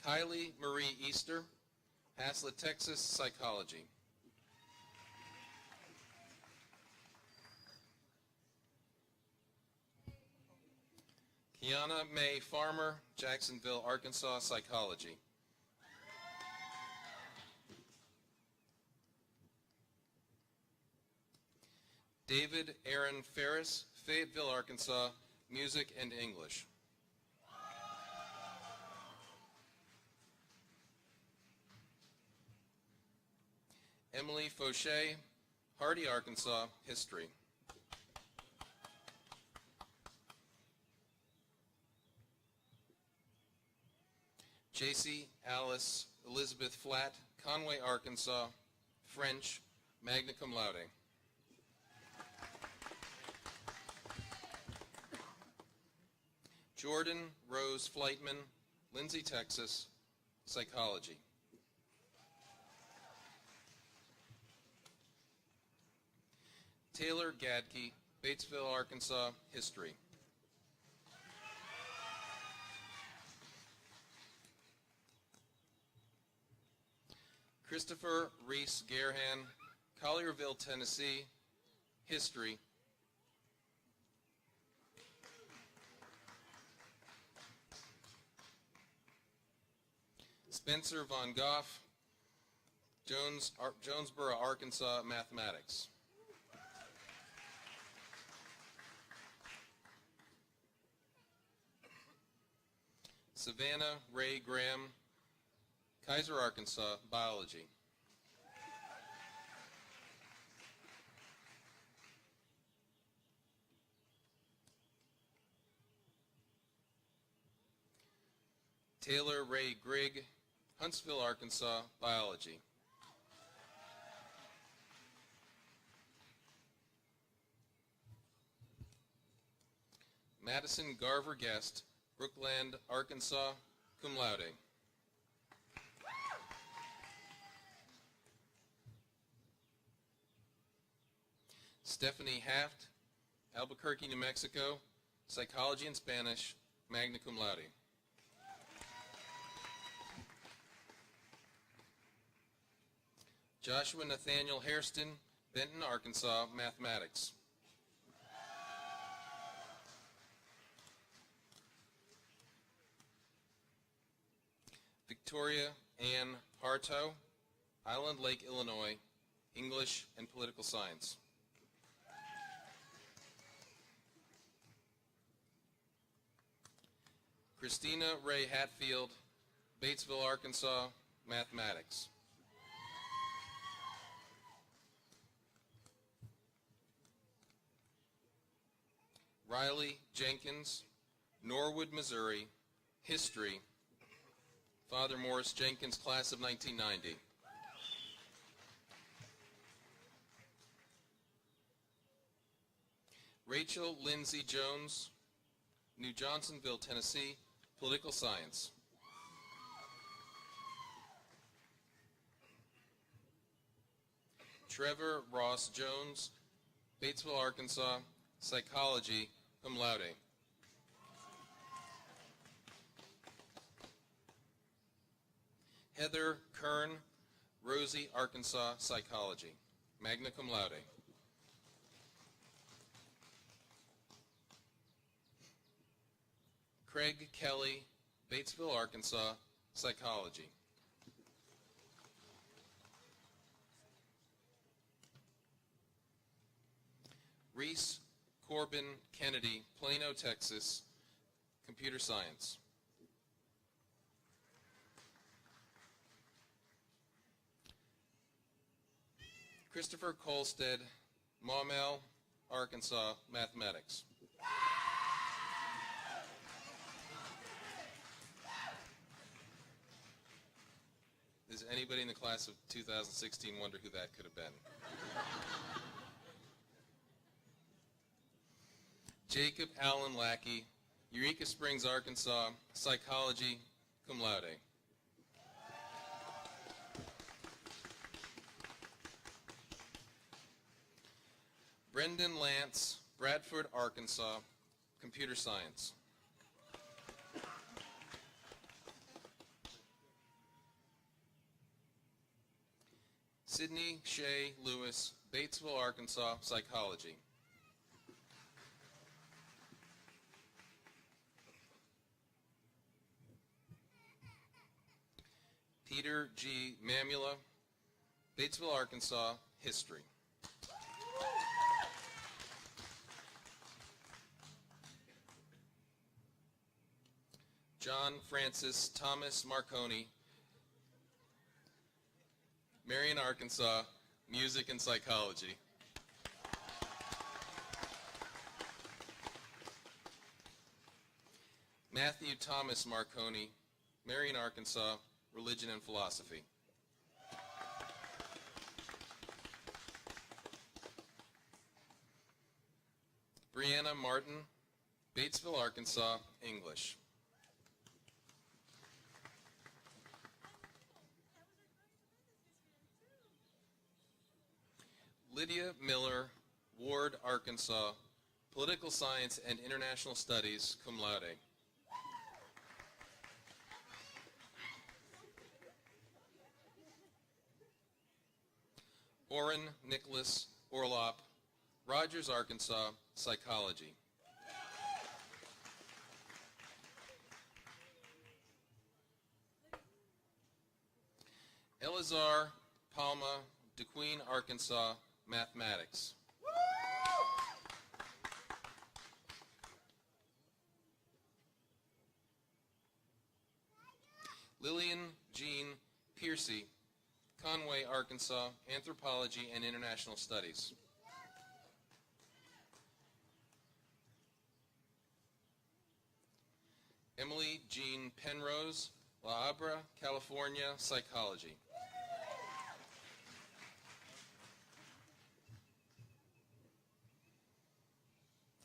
[SPEAKER 9] Kylie Marie Easter, Haslett, Texas, Psychology. Kiana Mae Farmer, Jacksonville, Arkansas, Psychology. David Aaron Ferris, Fayetteville, Arkansas, Music and English. Emily Fauché, Hardy, Arkansas, History. JC Alice Elizabeth Flatt, Conway, Arkansas, French, magna cum laude. Jordan Rose Flightman, Lindsay, Texas, Psychology. Taylor Gadke, Batesville, Arkansas, History. Christopher Reese Gerhan, Collierville, Tennessee, History. Spencer Von Goff, Jonesboro, Arkansas, Mathematics. Savannah Ray Graham, Kaiser, Arkansas, Biology. Taylor Ray Grigg, Huntsville, Arkansas, Biology. Madison Garver Guest, Brookland, Arkansas, cum laude. Stephanie Haft, Albuquerque, New Mexico, Psychology and Spanish, magna cum laude. Joshua Nathaniel Hairston, Benton, Arkansas, Mathematics. Victoria Ann Harto, Island Lake, Illinois, English and Political Science. Christina Ray Hatfield, Batesville, Arkansas, Mathematics. Riley Jenkins, Norwood, Missouri, History. Father Morris Jenkins, class of 1990. Rachel Lindsay Jones, New Johnsonville, Tennessee, Political Science. Trevor Ross Jones, Batesville, Arkansas, Psychology, cum laude. Heather Kern, Rosie, Arkansas, Psychology, magna cum laude. Craig Kelly, Batesville, Arkansas, Psychology. Reese Corbin Kennedy, Plano, Texas, Computer Science. Christopher Kolstead, Maumelle, Arkansas, Mathematics. Does anybody in the class of 2016 wonder who that could have been? Jacob Allen Lackey, Eureka Springs, Arkansas, Psychology, cum laude. Brendan Lance, Bradford, Arkansas, Computer Science. Sydney Shea Lewis, Batesville, Arkansas, Psychology. Peter G. Mamula, Batesville, Arkansas, History. John Francis Thomas Marconi, Marion, Arkansas, Music and Psychology. Matthew Thomas Marconi, Marion, Arkansas, Religion and Philosophy. Brianna Martin, Batesville, Arkansas, English. Lydia Miller, Ward, Arkansas, Political Science and International Studies, cum laude. Orrin Nicholas Orlop, Rogers, Arkansas, Psychology. Elazar Palma, DeQueen, Arkansas, Mathematics. Lillian Jean Piercy, Conway, Arkansas, Anthropology and International Studies. Emily Jean Penrose, La Habra, California, Psychology.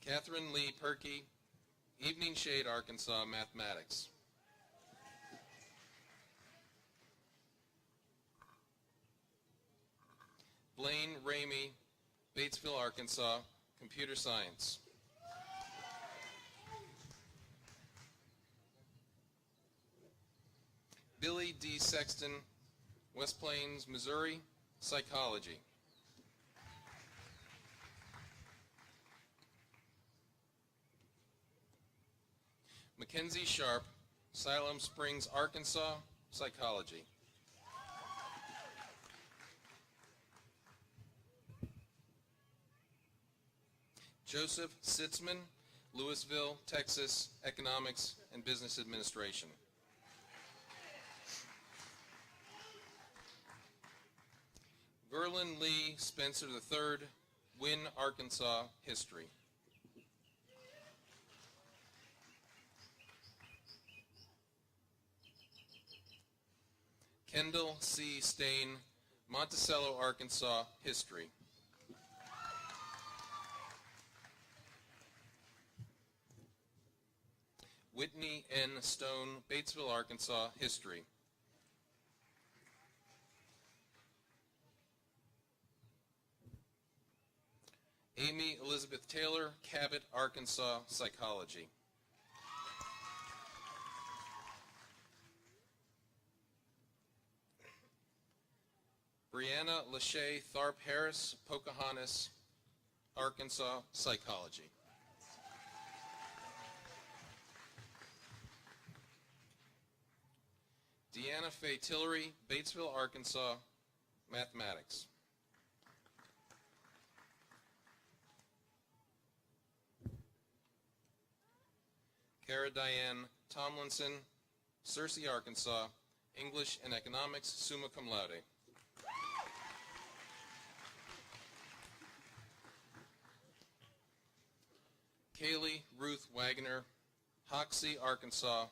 [SPEAKER 9] Catherine Lee Perkey, Evening Shade, Arkansas, Mathematics. Blaine Ramey, Batesville, Arkansas, Computer Science. Billy D. Sexton, West Plains, Missouri, Psychology. Mackenzie Sharp, Siloam Springs, Arkansas, Psychology. Joseph Sitzman, Louisville, Texas, Economics and Business Administration. Verlin Lee Spencer III, Wynne, Arkansas, History. Kendall C. Stain, Monticello, Arkansas, History. Whitney N. Stone, Batesville, Arkansas, History. Amy Elizabeth Taylor, Cabot, Arkansas, Psychology. Brianna Lachey Tharp Harris, Pocahontas, Arkansas, Psychology. Deanna Faye Tillery, Batesville, Arkansas, Mathematics. Cara Diane Tomlinson, Searcy, Arkansas, English and Economics, summa cum laude. Kaylee Ruth Wagner, Hoxie, Arkansas,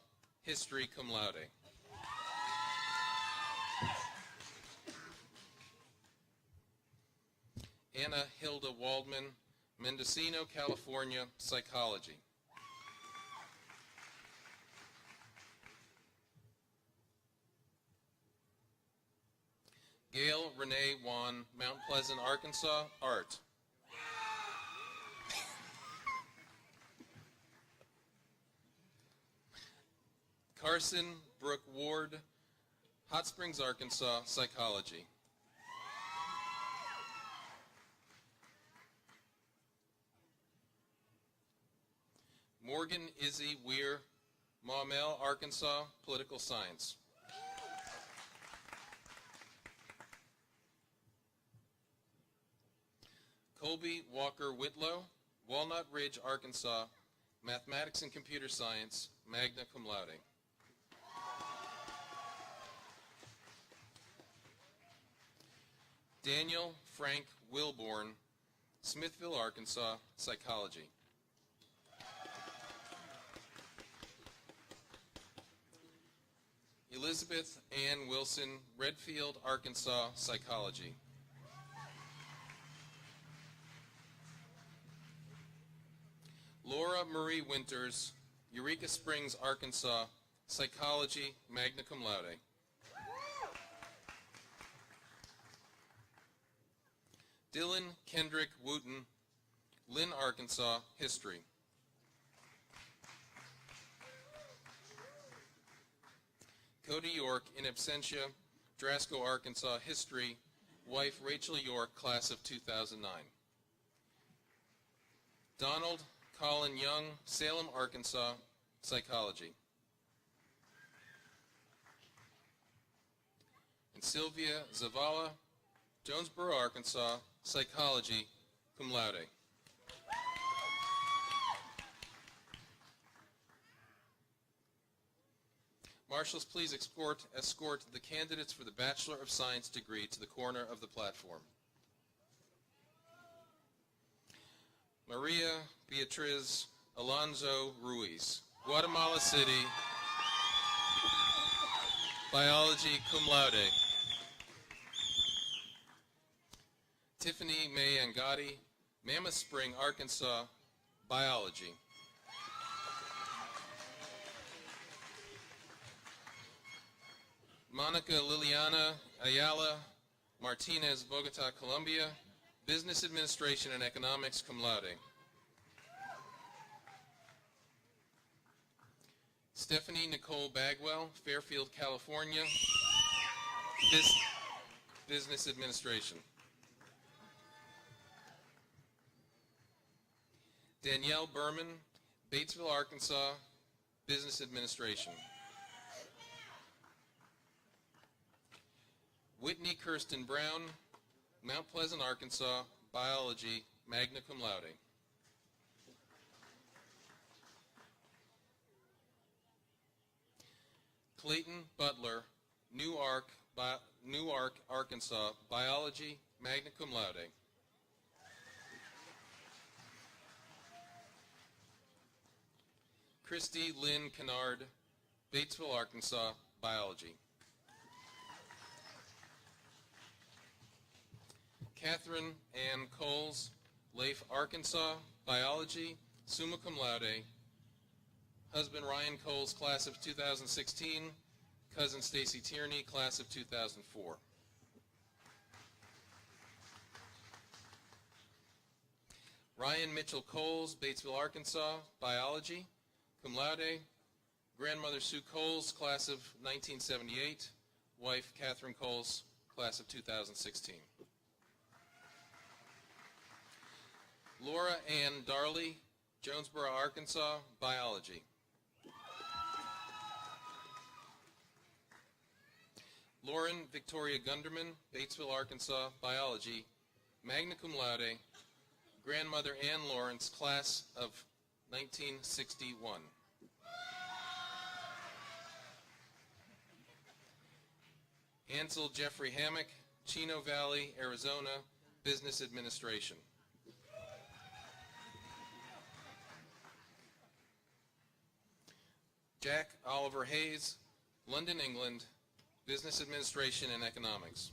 [SPEAKER 9] History cum laude. Anna Hilda Waldman, Mendocino, California, Psychology. Gail Renee Wan, Mount Pleasant, Arkansas, Art. Carson Brooke Ward, Hot Springs, Arkansas, Psychology. Morgan Izzy Weir, Maumelle, Arkansas, Political Science. Colby Walker Whitlow, Walnut Ridge, Arkansas, Mathematics and Computer Science, magna cum laude. Daniel Frank Wilborn, Smithville, Arkansas, Psychology. Elizabeth Ann Wilson, Redfield, Arkansas, Psychology. Laura Marie Winters, Eureka Springs, Arkansas, Psychology, magna cum laude. Dylan Kendrick Wooten, Lynn, Arkansas, History. Cody York, in absentia, Drasco, Arkansas, History. Wife Rachel York, class of 2009. Donald Colin Young, Salem, Arkansas, Psychology. And Sylvia Zavala, Jonesboro, Arkansas, Psychology, cum laude. Marshals, please escort the candidates for the Bachelor of Science degree to the corner of the platform. Maria Beatriz Alonso Ruiz, Guatemala City, Biology, cum laude. Tiffany May Angadi, Mammoth Spring, Arkansas, Biology. Monica Liliana Ayala Martinez, Bogota, Colombia, Business Administration and Economics, cum laude. Stephanie Nicole Bagwell, Fairfield, California, Business Administration. Danielle Berman, Batesville, Arkansas, Business Administration. Whitney Kirsten Brown, Mount Pleasant, Arkansas, Biology, magna cum laude. Clayton Butler, Newark, Arkansas, Biology, magna cum laude. Christy Lynn Kennard, Batesville, Arkansas, Biology. Catherine Ann Coles, Leif, Arkansas, Biology, summa cum laude. Husband Ryan Coles, class of 2016. Cousin Stacy Tierney, class of 2004. Ryan Mitchell Coles, Batesville, Arkansas, Biology, cum laude. Grandmother Sue Coles, class of 1978. Wife Catherine Coles, class of 2016. Laura Ann Darley, Jonesboro, Arkansas, Biology. Lauren Victoria Gunderman, Batesville, Arkansas, Biology, magna cum laude. Grandmother Ann Lawrence, class of 1961. Ansel Jeffrey Hammock, Chino Valley, Arizona, Business Administration. Jack Oliver Hayes, London, England, Business Administration and Economics.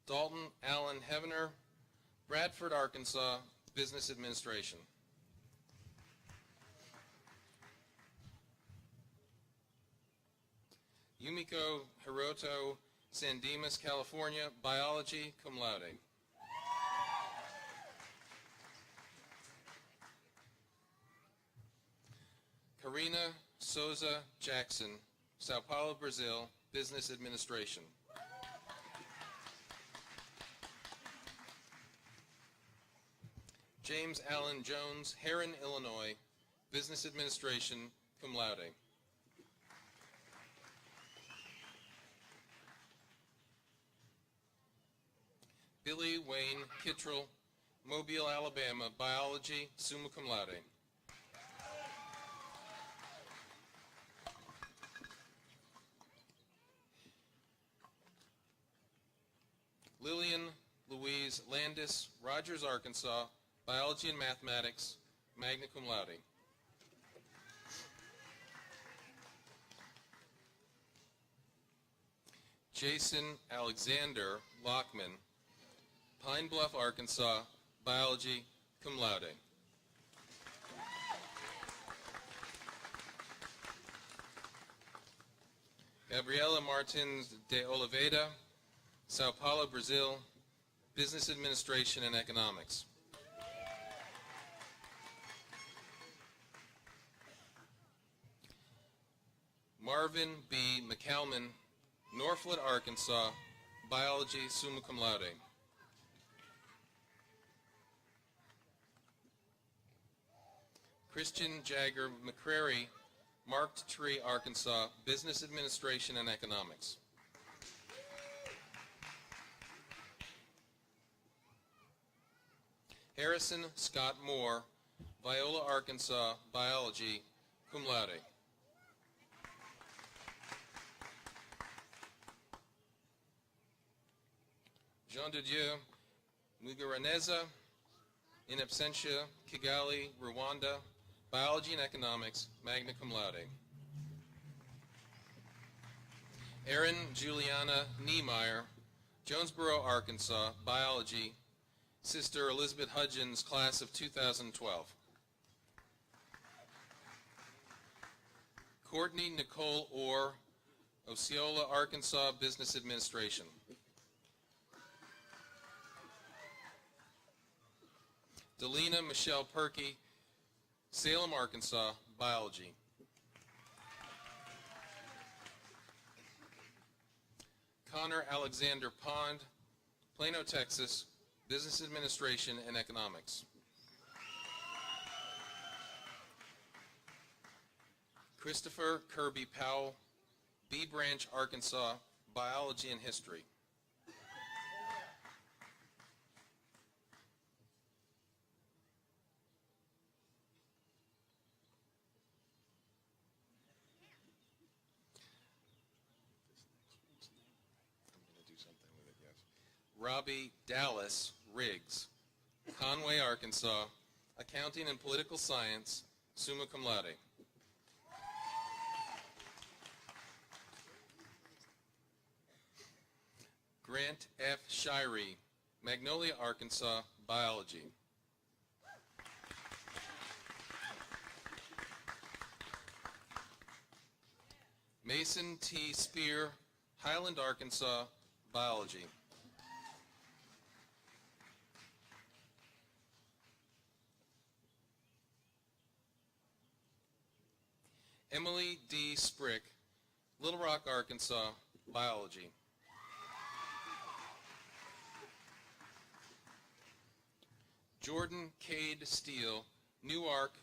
[SPEAKER 9] Dalton Allen Heavener, Bradford, Arkansas, Business Administration. Yumiko Hiroto, San Dimas, California, Biology, cum laude. Karina Souza Jackson, Sao Paulo, Brazil, Business Administration. James Allen Jones, Heron, Illinois, Business Administration, cum laude. Billy Wayne Kittrell, Mobile, Alabama, biology, summa cum laude. Lillian Louise Landis, Rogers, Arkansas, biology and mathematics, magna cum laude. Jason Alexander Lochmann, Pine Bluff, Arkansas, biology, cum laude. Gabriela Martins de Oliveira, Sao Paulo, Brazil, business administration and economics. Marvin B. McCalman, Northwood, Arkansas, biology, summa cum laude. Christian Jagger McCrary, Marked Tree, Arkansas, business administration and economics. Harrison Scott Moore, Viola, Arkansas, biology, cum laude. Jean de Dieu Mugiraneza, in absentia, Kigali, Rwanda, biology and economics, magna cum laude. Erin Juliana Niemeyer, Jonesboro, Arkansas, biology, Sister Elizabeth Hudgens, class of 2012. Courtney Nicole Orr, Osceola, Arkansas, business administration. Delina Michelle Perkey, Salem, Arkansas, biology. Connor Alexander Pond, Plano, Texas, business administration and economics. Christopher Kirby Powell, B Branch, Arkansas, biology and history. Robbi Dallas Riggs, Conway, Arkansas, accounting and political science, summa cum laude. Grant F. Shirey, Magnolia, Arkansas, biology. Mason T. Spear, Highland, Arkansas, biology. Emily D. Sprick, Little Rock, Arkansas, biology. Jordan Cade Steele, Newark,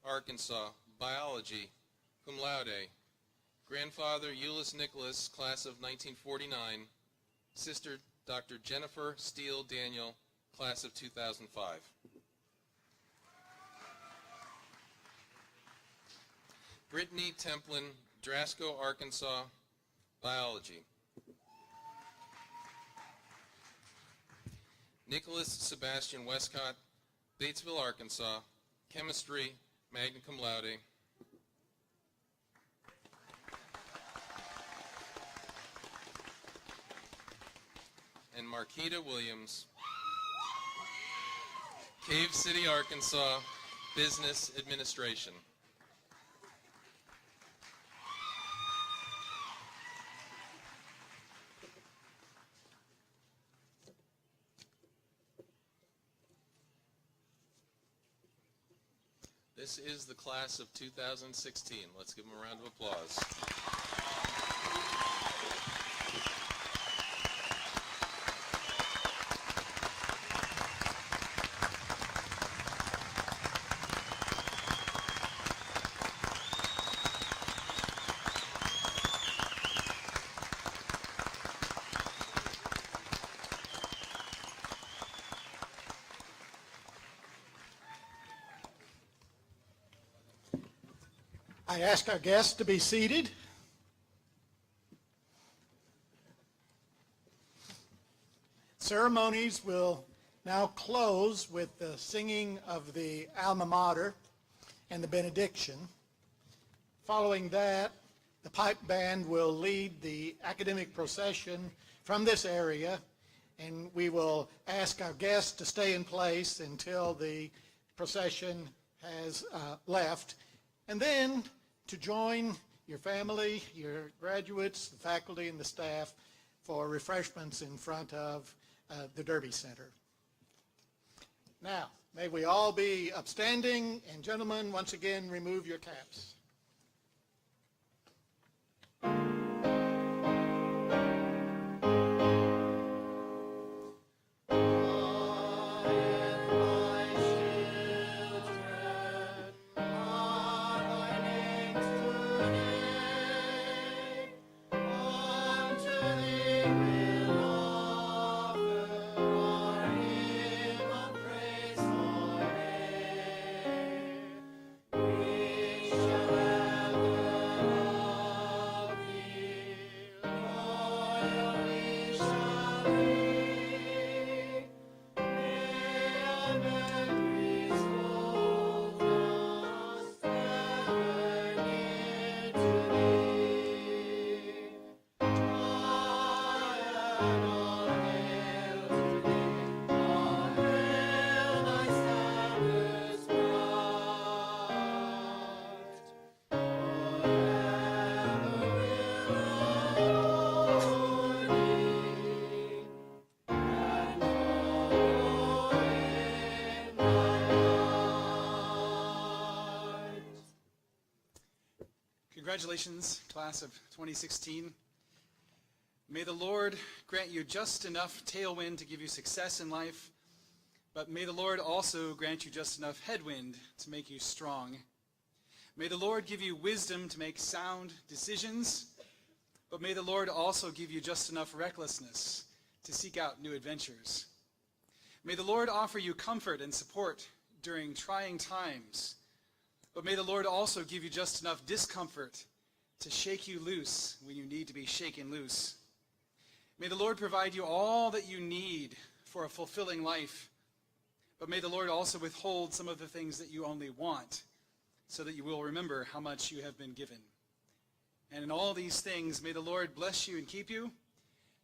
[SPEAKER 9] Arkansas, biology, cum laude. Grandfather Euless Nicholas, class of 1949. Sister Dr. Jennifer Steele Daniel, class of 2005. Brittany Templin, Drasco, Arkansas, biology. Nicholas Sebastian Westcott, Batesville, Arkansas, chemistry, magna cum laude. And Marquita Williams, Cave City, Arkansas, business administration. This is the class of 2016. Let's give them a round of applause.
[SPEAKER 1] I ask our guests to be seated. Ceremonies will now close with the singing of the alma mater and the benediction. Following that, the pipe band will lead the academic procession from this area, and we will ask our guests to stay in place until the procession has left, and then to join your family, your graduates, the faculty, and the staff for refreshments in front of the Derby Center. Now, may we all be upstanding, and gentlemen, once again, remove your caps.
[SPEAKER 2] Congratulations, class of 2016. May the Lord grant you just enough tailwind to give you success in life, but may the Lord also grant you just enough headwind to make you strong. May the Lord give you wisdom to make sound decisions, but may the Lord also give you just enough recklessness to seek out new adventures. May the Lord offer you comfort and support during trying times, but may the Lord also give you just enough discomfort to shake you loose when you need to be shaken loose. May the Lord provide you all that you need for a fulfilling life, but may the Lord also withhold some of the things that you only want, so that you will remember how much you have been given. And in all these things, may the Lord bless you and keep you.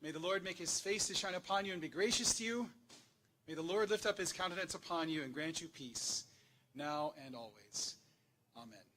[SPEAKER 2] May the Lord make his face to shine upon you and be gracious to you. May the Lord lift up his countenance upon you and grant you peace, now and always. Amen.